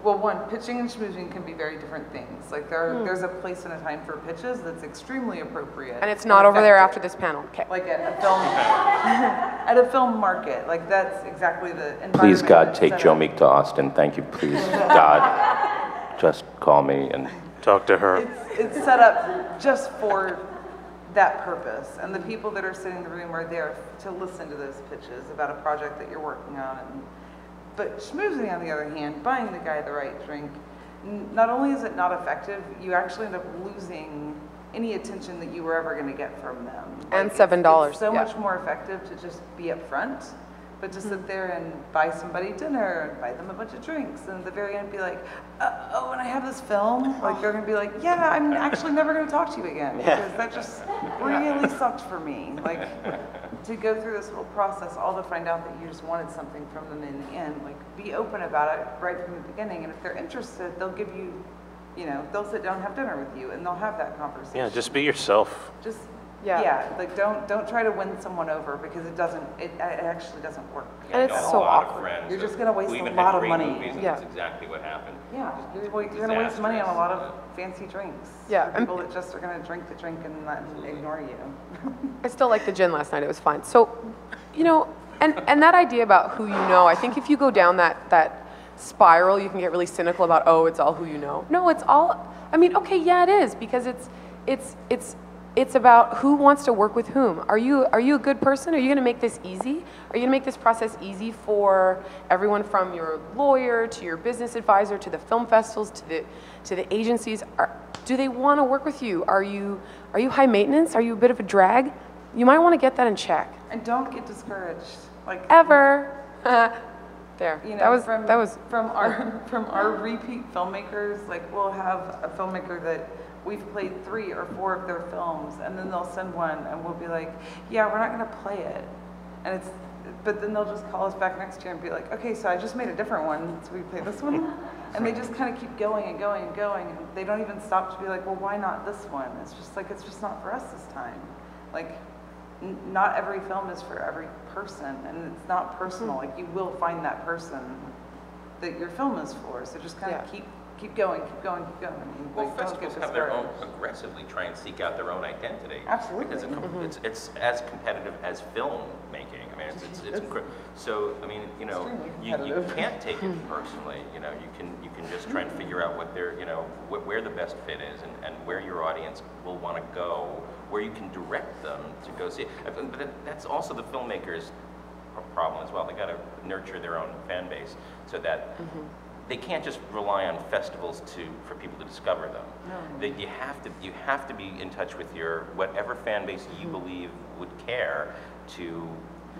well, one, pitching and schmoozing can be very different things. Like there's a place and a time for pitches that's extremely appropriate. And it's not over there after this panel. Okay. Like at a film, at a film market. Like that's exactly the environment. Please, God, take Joe Meek to Austin. Thank you, please. God, just call me and talk to her. It's set up just for that purpose. And the people that are sitting in the room are there to listen to those pitches about a project that you're working on. But schmoozing, on the other hand, buying the guy the right drink, not only is it not effective, you actually end up losing any attention that you were ever going to get from them. And like $7. It's so much more effective to just be upfront, but to sit there and buy somebody dinner and buy them a bunch of drinks, and at the very end be like, oh, and I have this film. Like they're going to be like, yeah, I'm actually never going to talk to you again because that just really sucked for me. Like to go through this whole process, all to find out that you just wanted something from them in the end. Like be open about it right from the beginning, and if they're interested, they'll give you, you know, they'll sit down and have dinner with you, and they'll have that conversation. Yeah, just be yourself. Just like don't try to win someone over because it actually doesn't work. And it's so awkward. You're just going to waste a lot of money. That's exactly what happened. Yeah, you're going to waste money on a lot of fancy drinks. Yeah, for people that just are going to drink the drink and not ignore you. I still liked the gin last night. It was fine. So, you know, and that idea about who you know, I think if you go down that spiral, you can get really cynical about, oh, it's all who you know. No, it's all. I mean, okay, yeah, it is because it's about who wants to work with whom. Are you a good person? Are you going to make this easy? Are you going to make this process easy for everyone from your lawyer to your business advisor to the film festivals to the agencies? Do they want to work with you? Are you high maintenance? Are you a bit of a drag? You might want to get that in check. And don't get discouraged. Like ever. There. You know, that was from our repeat filmmakers. Like we'll have a filmmaker that we've played 3 or 4 of their films, and then they'll send one, and we'll be like, yeah, we're not going to play it. But then they'll just call us back next year and be like, okay, so I just made a different one, so we play this one? And they just kind of keep going and going and going, and they don't even stop to be like, well, why not this one? It's just like, it's just not for us this time. Like, not every film is for every person, and it's not personal. Like, you will find that person that your film is for, so just kind of keep going. Well, like, festivals have their own, aggressively try and seek out their own identity. Absolutely. Because it's as competitive as film making. I mean, it's so, I mean, you know, you can't take it personally. You know, you can just try and figure out what their, you know, where the best fit is and where your audience will want to go, where you can direct them to go see. But that's also the filmmakers' problem as well. They got to nurture their own fan base so that they can't just rely on festivals for people to discover them. No. You have to be in touch with your whatever fan base you believe would care to.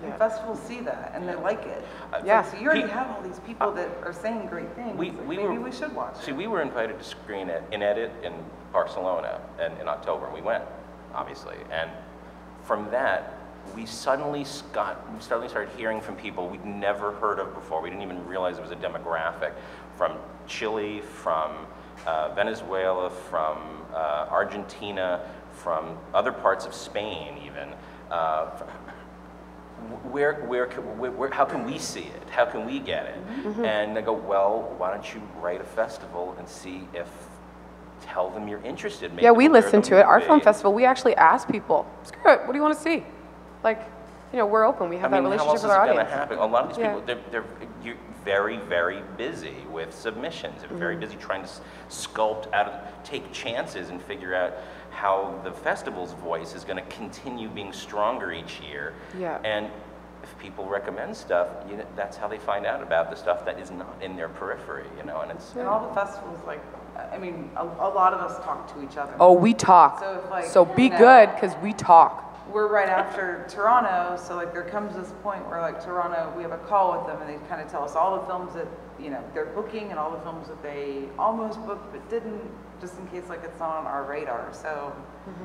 And festivals see that and they like it. So you already have all these people that are saying great things. Maybe we should watch it. See, we were invited to screen in Edit in Barcelona in October, and we went, obviously. And from that, we suddenly started hearing from people we'd never heard of before. We didn't even realize it was a demographic from Chile, from Venezuela, from Argentina, from other parts of Spain even. How can we see it? How can we get it? And they go, well, why don't you write a festival and see if, tell them you're interested. Yeah, we listen to it. Our film festival, we actually ask people, screw it, what do you want to see? Like, you know, we're open. We have that relationship with our audience. How else is it going to happen? A lot of these people, you're very, very busy with submissions. They're very busy trying to sculpt take chances and figure out how the festival's voice is going to continue being stronger each year. Yeah. And if people recommend stuff, that's how they find out about the stuff that is not in their periphery, you know, and it's... And all the festivals, like, I mean, a lot of us talk to each other. Oh, we talk. So, if, like, so be good, because we talk. We're right after Toronto, so like there comes this point where like Toronto, we have a call with them and they kind of tell us all the films that, you know, they're booking and all the films that they almost booked but didn't, just in case like it's not on our radar. So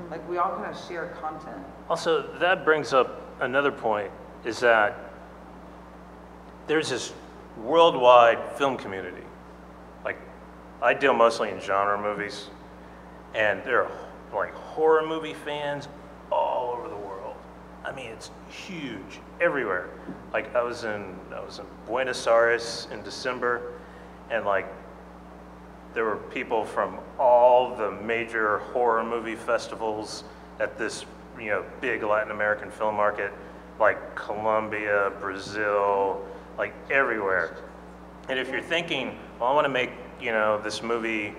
like we all kind of share content. Also, that brings up another point, is that there's this worldwide film community. Like, I deal mostly in genre movies, and there are like horror movie fans all over the world. I mean, it's huge everywhere. Like, I was in Buenos Aires in December, and like there were people from all the major horror movie festivals at this, you know, big Latin American film market, like Colombia, Brazil, like everywhere. And if you're thinking, well, I want to make, you know, this movie,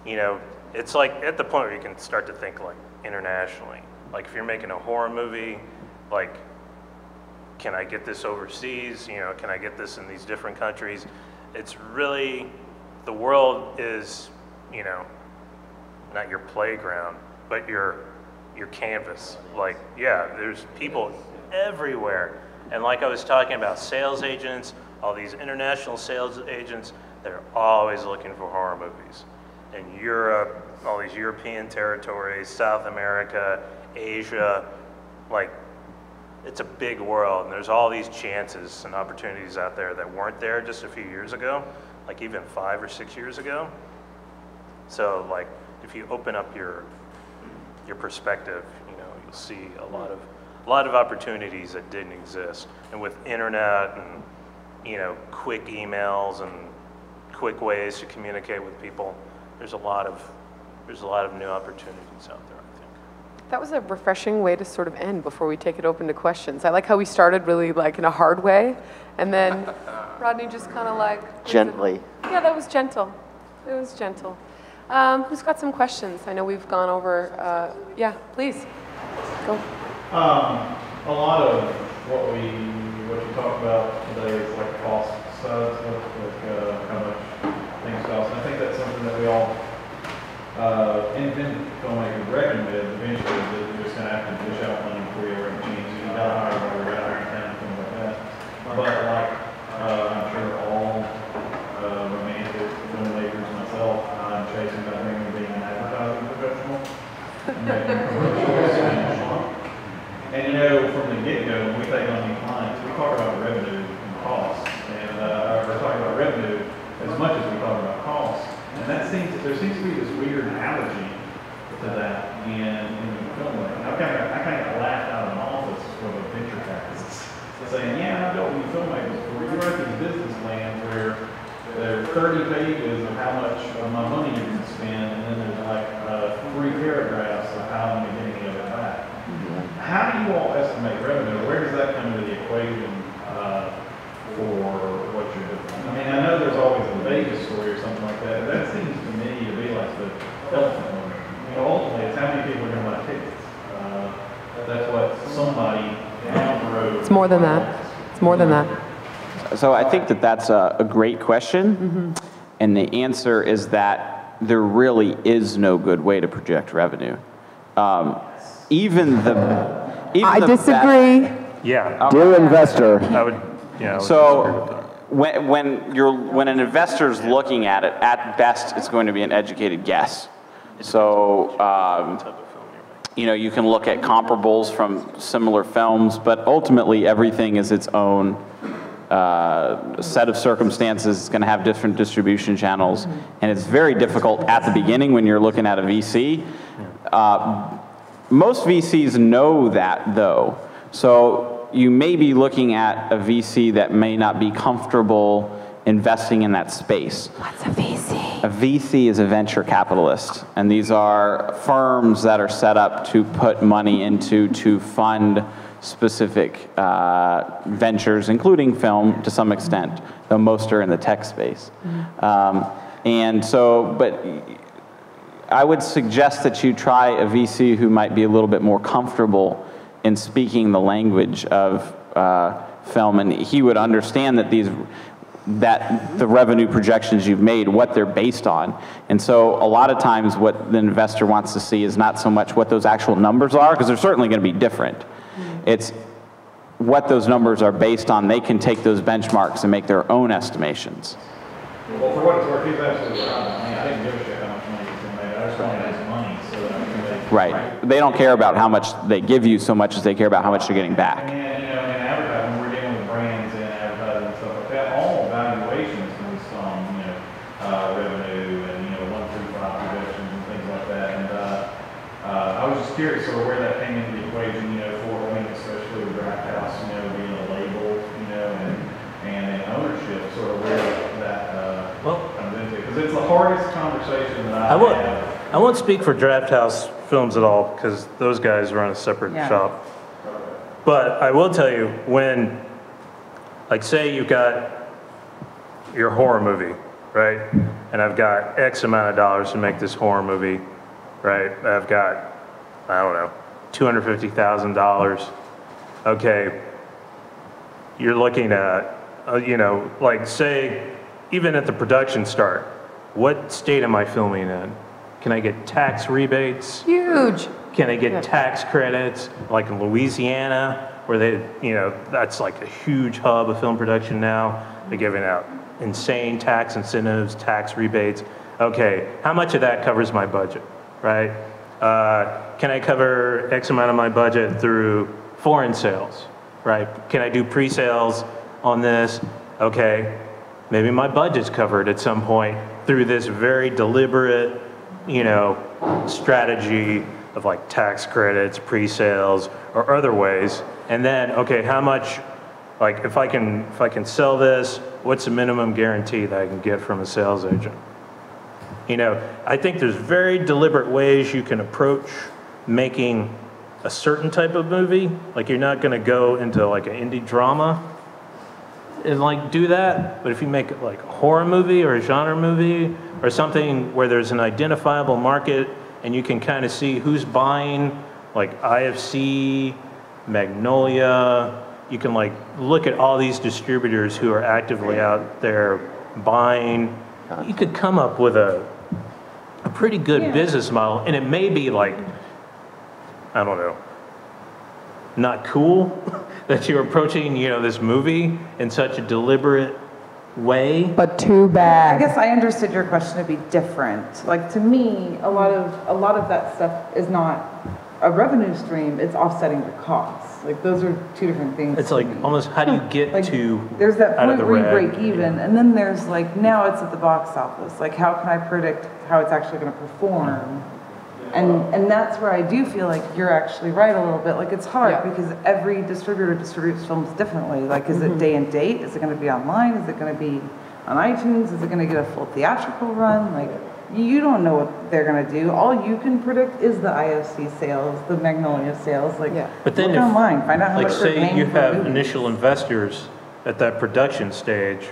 you know, it's like at the point where you can start to think like internationally. Like if you're making a horror movie, like, can I get this overseas? You know, can I get this in these different countries? It's really, the world is, you know, not your playground, but your canvas. Like, yeah, there's people everywhere. And like I was talking about, sales agents, all these international sales agents, they're always looking for horror movies. In Europe, all these European territories, South America, Asia, like, it's a big world, and there's all these chances and opportunities out there that weren't there just a few years ago, like even 5 or 6 years ago. So like, if you open up your perspective, you know, you'll see a lot of opportunities that didn't exist. And with internet and, you know, quick emails and quick ways to communicate with people, there's a lot of new opportunities out there, I think. That was a refreshing way to sort of end before we take it open to questions. I like how we started really like in a hard way, and then Rodney just kind of like... Gently. Yeah, that was gentle. It was gentle. Who's got some questions? I know we've gone over, yeah, please, go. A lot of what you talked about today is like cost stuff, like how much things cost. And I think that's something that we all independent filmmakers reckon with eventually, that you're just going to have to dish out money for your machines. You got to hire a writer, got to hire a talent, things like that. But like, I'm sure all romantic filmmakers, myself, I'm chasing that dream of being an advertising professional and making commercials. And you know, from the get-go, when we take on new clients, we talk about revenue and costs, and we're talking about revenue as much as we talk about costs. And there seems to be this weird allergy to that in the film world. I kind of got laughed out of an office with a venture capitalist saying, yeah, I dealt with filmmakers before. You write these business plans where there are 30 pages of how much of my money you can spend, and then there's like 3 paragraphs of how I'm getting it back. How do you all estimate revenue? Where does that come into the equation for what you're doing? I mean, I know there's always a Vegas story or something like that, but that seems to me to be like the elephant one. You know, ultimately, it's how many people are going to buy tickets. That's what somebody down the road... It's more than that. It's more than that. So I think that that's a great question, and the answer is that there really is no good way to project revenue. I disagree. Yeah. Dear investor. I would, yeah. So when an investor's looking at it, at best, it's going to be an educated guess. So, you know, you can look at comparables from similar films, but ultimately everything is its own set of circumstances. It's going to have different distribution channels, and it's very difficult at the beginning when you're looking at a VC. Most VCs know that, though. So you may be looking at a VC that may not be comfortable investing in that space. What's a VC? A VC is a venture capitalist, and these are firms that are set up to put money into to fund specific ventures, including film to some extent, though most are in the tech space. And so, but I would suggest that you try a VC who might be a little bit more comfortable in speaking the language of film, and he would understand that the revenue projections you've made, what they're based on. And so a lot of times what the investor wants to see is not so much what those actual numbers are, because they're certainly going to be different. It's what those numbers are based on. They can take those benchmarks and make their own estimations. Well, for what it's worth, he's absolutely right. I mean, I didn't give a shit how much money he's going to make. I just wanted his money so that I can make. Right. They don't care about how much they give you so much as they care about how much you're getting back. And, you know, in advertising, we're dealing with brands and advertising and stuff like that. All valuation is based on, you know, revenue and, you know, 1 through 5 projections and things like that. And I was just curious sort of where that came into the equation, you know, for, I mean, especially with Draft House, you know, being a label, you know, and an ownership, sort of where that comes into. Because it's the hardest conversation that I have. I won't speak for Draft House Films at all, because those guys run a separate shop. But I will tell you, when, like, say you've got your horror movie, right? And I've got X amount of dollars to make this horror movie, right? I've got, I don't know, $250,000. Okay, you're looking at, you know, like, say, even at the production start, what state am I filming in? Can I get tax rebates? Huge. Can I get tax credits? Like in Louisiana, where they, you know, that's like a huge hub of film production now. They're giving out insane tax incentives, tax rebates. Okay, how much of that covers my budget, right? Can I cover X amount of my budget through foreign sales, right? Can I do pre-sales on this? Okay, maybe my budget's covered at some point through this very deliberate, you know, strategy of like tax credits, pre-sales, or other ways. And then, okay, how much, like if I can sell this, what's the minimum guarantee that I can get from a sales agent? You know, I think there's very deliberate ways you can approach making a certain type of movie. Like you're not gonna go into like an indie drama and like do that, but if you make it like a horror movie or a genre movie or something where there's an identifiable market and you can kind of see who's buying, like IFC, Magnolia, you can like look at all these distributors who are actively out there buying. You could come up with a pretty good business model, and it may be like, I don't know, not cool that you're approaching, you know, this movie in such a deliberate way. But too bad. I guess I understood your question to be different. Like to me, a lot of that stuff is not a revenue stream. It's offsetting your costs. Like those are two different things. It's like almost how do you get like, to there's that out of point the where you red. break even, and then there's like now it's at the box office. Like how can I predict how it's actually going to perform? And that's where I do feel like you're actually right a little bit. Like it's hard because every distributor distributes films differently. Like is it day and date? Is it going to be online? Is it going to be on iTunes? Is it going to get a full theatrical run? Like you don't know what they're going to do. All you can predict is the IFC sales, the Magnolia sales. Like But then look online, find out how like much they're paying say you for have movies. initial investors at that production stage,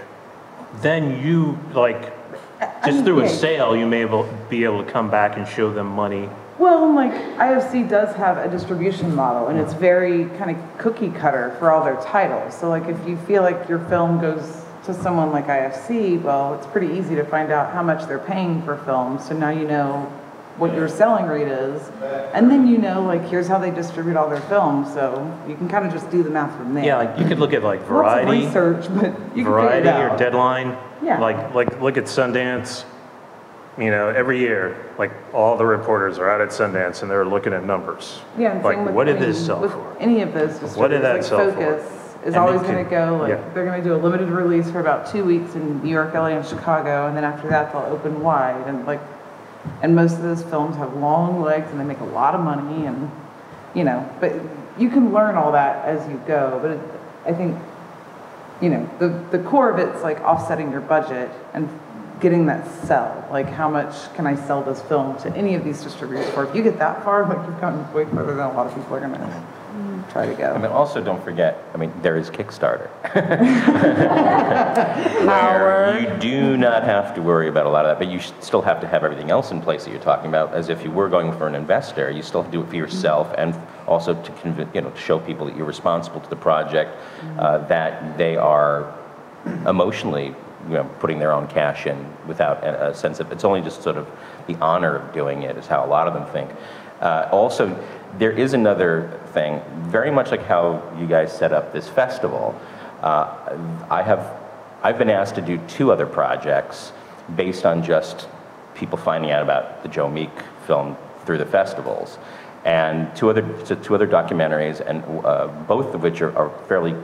then you like just through a sale you may be able to come back and show them money. Well, like IFC does have a distribution model, and it's very kind of cookie cutter for all their titles. So like if you feel like your film goes to someone like IFC, well, it's pretty easy to find out how much they're paying for films. So now you know what your selling rate is, and then you know like here's how they distribute all their films. So you can kind of just do the math from there. Yeah, like you could look at like Variety, lots of research, but you can Variety figure it or out. Deadline. Yeah. Like look at Sundance. You know, every year, like all the reporters are out at Sundance and they're looking at numbers. Yeah, and like same with, what did this sell with for? any of those What did that like sell Focus for? is And always they going to go, like, yeah. they're going to do a limited release for about 2 weeks in New York, LA, and Chicago, and then after that they'll open wide. And like, and most of those films have long legs and they make a lot of money, and you know, but you can learn all that as you go. But I think, you know, the core of it's like offsetting your budget and getting that sell. Like, how much can I sell this film to any of these distributors for? If you get that far, like, you've gotten way further than a lot of people are going to try to go. I mean, also don't forget, I mean, there is Kickstarter. Where you do not have to worry about a lot of that, but you still have to have everything else in place that you're talking about. As if you were going for an investor, you still have to do it for yourself, and also to convince, you know, to show people that you're responsible to the project, that they are emotionally, you know, putting their own cash in without a sense of, it's only just sort of the honor of doing it is how a lot of them think. Also, there is another thing, very much like how you guys set up this festival. I've been asked to do 2 other projects based on just people finding out about the Joe Meek film through the festivals, and two other documentaries, and both of which are fairly,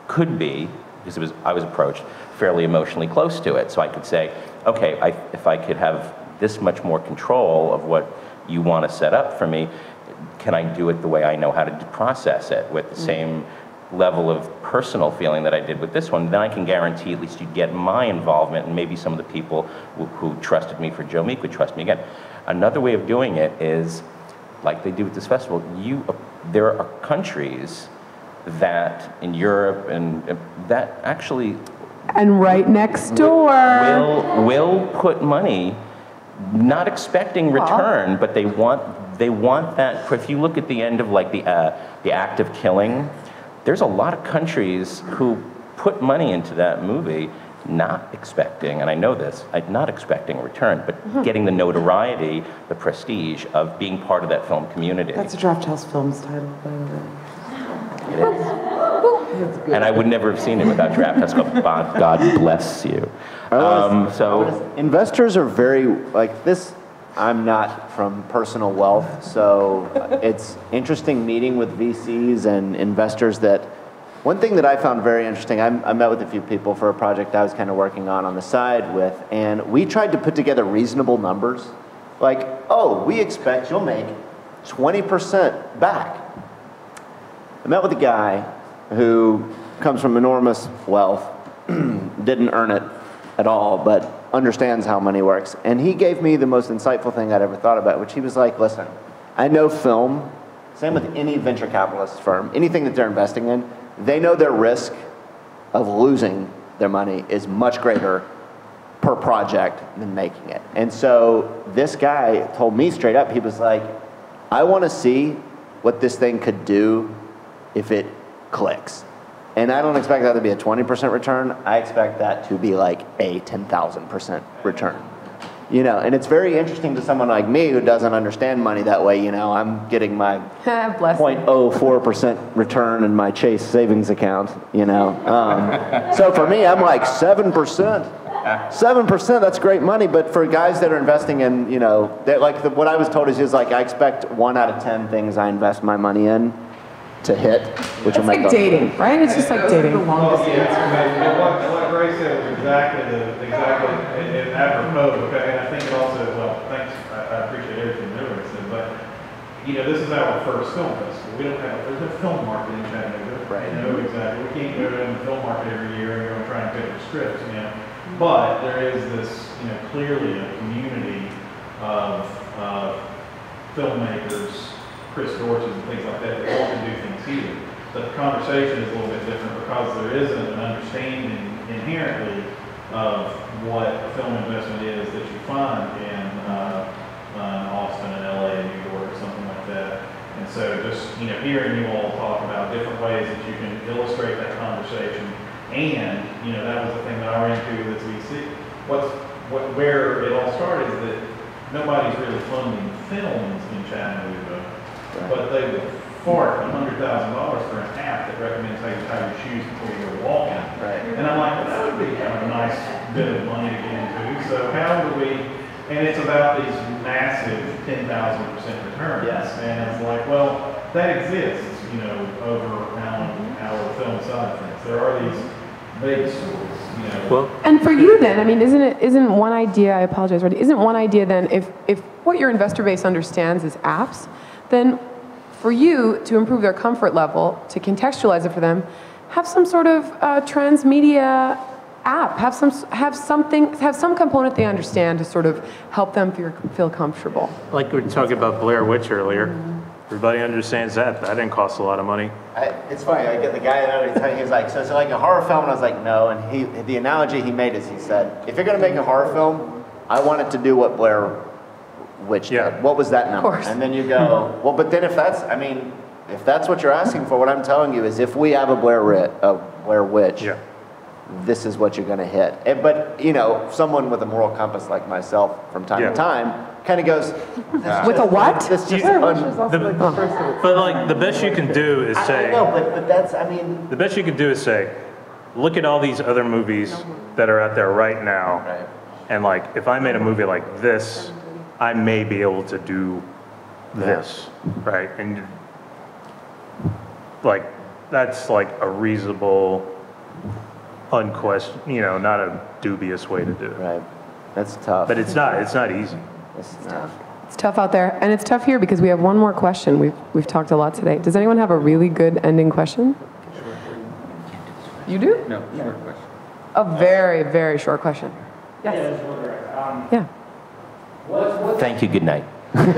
could be, because I was approached, fairly emotionally close to it. So I could say, okay, if I could have this much more control of what you want to set up for me, can I do it the way I know how to process it with the same level of personal feeling that I did with this one? Then I can guarantee at least you'd get my involvement, and maybe some of the people who trusted me for Joe Meek would trust me again. Another way of doing it is, like they do with this festival, there are countries that in Europe and that actually And right next door. will put money, not expecting return, but they want that. If you look at the end of like the act of killing, there's a lot of countries who put money into that movie, not expecting, and I know this, not expecting a return, but getting the notoriety, the prestige of being part of that film community. That's a Draft House Films title, by the way. It is. And I would never have seen it without Draft House. God bless you. Investors are very, like this, I'm not from personal wealth, so it's interesting meeting with VCs and investors that, one thing that I found very interesting, I met with a few people for a project I was kind of working on the side with, and we tried to put together reasonable numbers. Like, oh, we expect you'll make 20% back. I met with a guy who comes from enormous wealth, didn't earn it at all, but understands how money works. And he gave me the most insightful thing I'd ever thought about, which he was like, listen, I know film, same with any venture capitalist firm, anything that they're investing in, they know their risk of losing their money is much greater per project than making it. And so this guy told me straight up, he was like, I want to see what this thing could do if it clicks. And I don't expect that to be a 20% return. I expect that to be like a 10,000% return. You know, and it's very interesting to someone like me who doesn't understand money that way. You know, I'm getting my 0.04% return in my Chase savings account, you know. So for me, I'm like 7%. 7%, that's great money, but for guys that are investing in, you know, what I was told is like, I expect 1 out of 10 things I invest my money in to hit, which It's like dating, right? It's just like dating. What Grace said was exactly apropos, okay? And I think it also, well, thanks, I appreciate everything Miller said, but, you know, this is our first film festival. There's no film market in Chattanooga. Right. You know, exactly. We can't go to the film market every year and go and try and pick up scripts, you know. But there is this, you know, clearly a community of filmmakers, Chris Dorches and things like that want to do things here. But the conversation is a little bit different because there isn't an understanding inherently of what a film investment is that you find in Austin and LA and New York or something like that. And so just, you know, hearing you all talk about different ways that you can illustrate that conversation, and, you know, that was the thing that I ran into with VC. Where it all started is that nobody's really funding films in Chattanooga, but they would fart $100,000 for an app that recommends how you tie your shoes before you go walking. Right. And I'm like, well, that would be kind of a nice bit of money to get into. So how do we, and it's about these massive 10,000% returns. Yes. And it's like, well, that exists, you know, over our film only side of things. There are these big stories, you know. Well, And for you then, I mean, isn't one idea, I apologize, Rodney, isn't one idea then, if what your investor base understands is apps, then for you to improve their comfort level, to contextualize it for them, have some sort of transmedia app, have some component they understand to sort of help them feel comfortable. like we were talking about Blair Witch earlier. Everybody understands that. That didn't cost a lot of money. It's funny, I get the guy that he was like, so it's like a horror film, and I was like, no, and the analogy he made is he said, if you're gonna make a horror film, I want it to do what Blair Witch did. What was that number? Of course. And then you go, well, but then if that's what you're asking for, what I'm telling you is if we have a Blair Witch, this is what you're going to hit. But, you know, someone with a moral compass like myself from time to time kind of goes... With a what? This just But like the best you can do is say... I know, but that's, I mean... The best you can do is say, look at all these other movies that are out there right now. Right. And like, if I made a movie like this, I may be able to do this, right? And like, that's like a reasonable, unquestioned, you know, not a dubious way to do it. Right. That's tough. But it's not easy. It's tough. It's tough out there, and it's tough here because we have one more question. We've talked a lot today. Does anyone have a really good ending question? You do? No, short question. A very, very short question. Yes. Yeah, I was wondering, Yeah. what's Thank you, good night. What's like,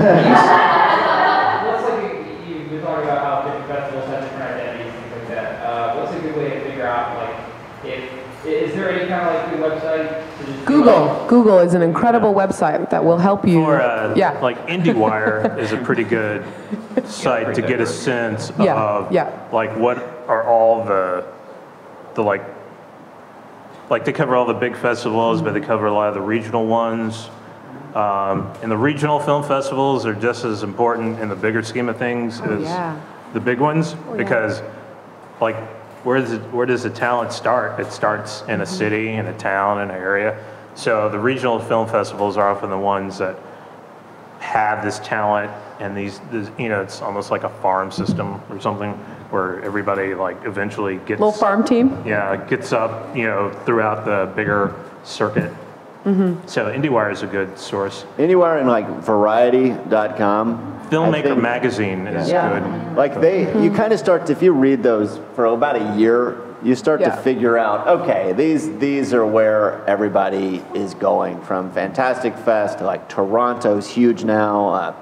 you're talking about how different festivals have different identities, things like that. What's a good way to figure out, like, is there any kind of like good website to just Google is an incredible website that will help you. Or like IndieWire is a pretty good site to get a sense of like what are all the like they cover all the big festivals, but they cover a lot of the regional ones. And the regional film festivals are just as important in the bigger scheme of things as the big ones, because like where does the talent start? It starts in a city, in a town, in an area. So the regional film festivals are often the ones that have this talent, and these you know, it's almost like a farm system or something where everybody like eventually gets Little farm team. Yeah, gets up, you know, throughout the bigger circuit. So IndieWire is a good source. IndieWire and like Variety.com. Filmmaker Magazine is good. Like you kind of start to, if you read those for about a year, you start to figure out, okay, these are where everybody is going, from Fantastic Fest to like Toronto's huge now,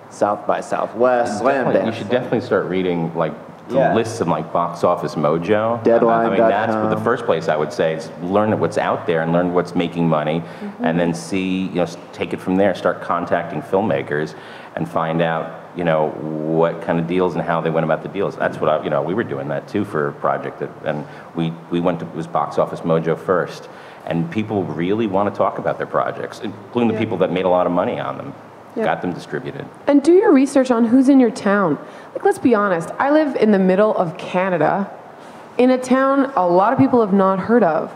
South by Southwest, You should definitely start reading like the lists of like Box Office Mojo. Deadline.com. I mean, that's the first place I would say is learn what's out there and learn what's making money, and then see, you know, take it from there. Start contacting filmmakers and find out, you know, what kind of deals and how they went about the deals. That's what we were doing that too for a project and we went to, it was Box Office Mojo first, and people really want to talk about their projects, including the people that made a lot of money on them. Got them distributed. And do your research on who's in your town. Like, let's be honest, I live in the middle of Canada, in a town a lot of people have not heard of.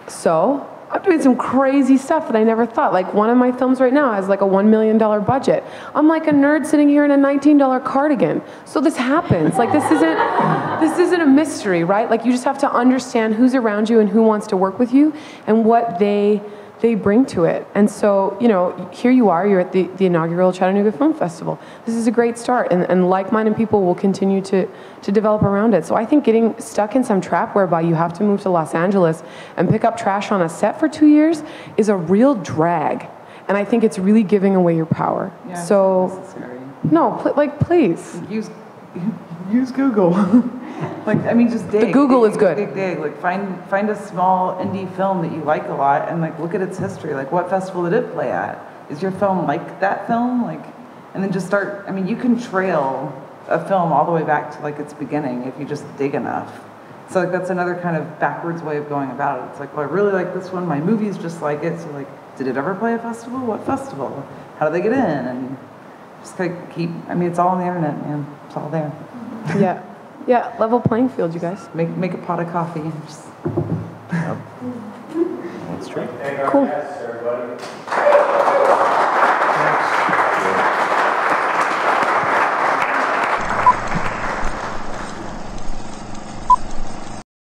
So I'm doing some crazy stuff that I never thought. Like, one of my films right now has like a $1 million budget. I'm like a nerd sitting here in a $19 cardigan. So this happens. Like, this isn't a mystery, right? Like, you just have to understand who's around you and who wants to work with you and what they bring to it. And so, you know, here you are, you're at the inaugural Chattanooga Film Festival. This is a great start, and like-minded people will continue to develop around it. So I think getting stuck in some trap whereby you have to move to Los Angeles and pick up trash on a set for 2 years is a real drag. And I think it's really giving away your power. Yeah, so, it's not necessary. No, like, please. Use Google. Like, I mean, just dig. The Google is good. Dig. Like, find a small indie film that you like a lot, and like look at its history. Like, what festival did it play at? Is your film like that film? Like, and then just start. I mean, you can trail a film all the way back to like its beginning if you just dig enough. So like that's another kind of backwards way of going about it. It's like, well, I really like this one. My movie's just like it. So like, did it ever play a festival? What festival? How do they get in? And just like keep. I mean, it's all on the internet, man. It's all there. Yeah, level playing field, you guys. Make a pot of coffee. And just... That's true. Cool.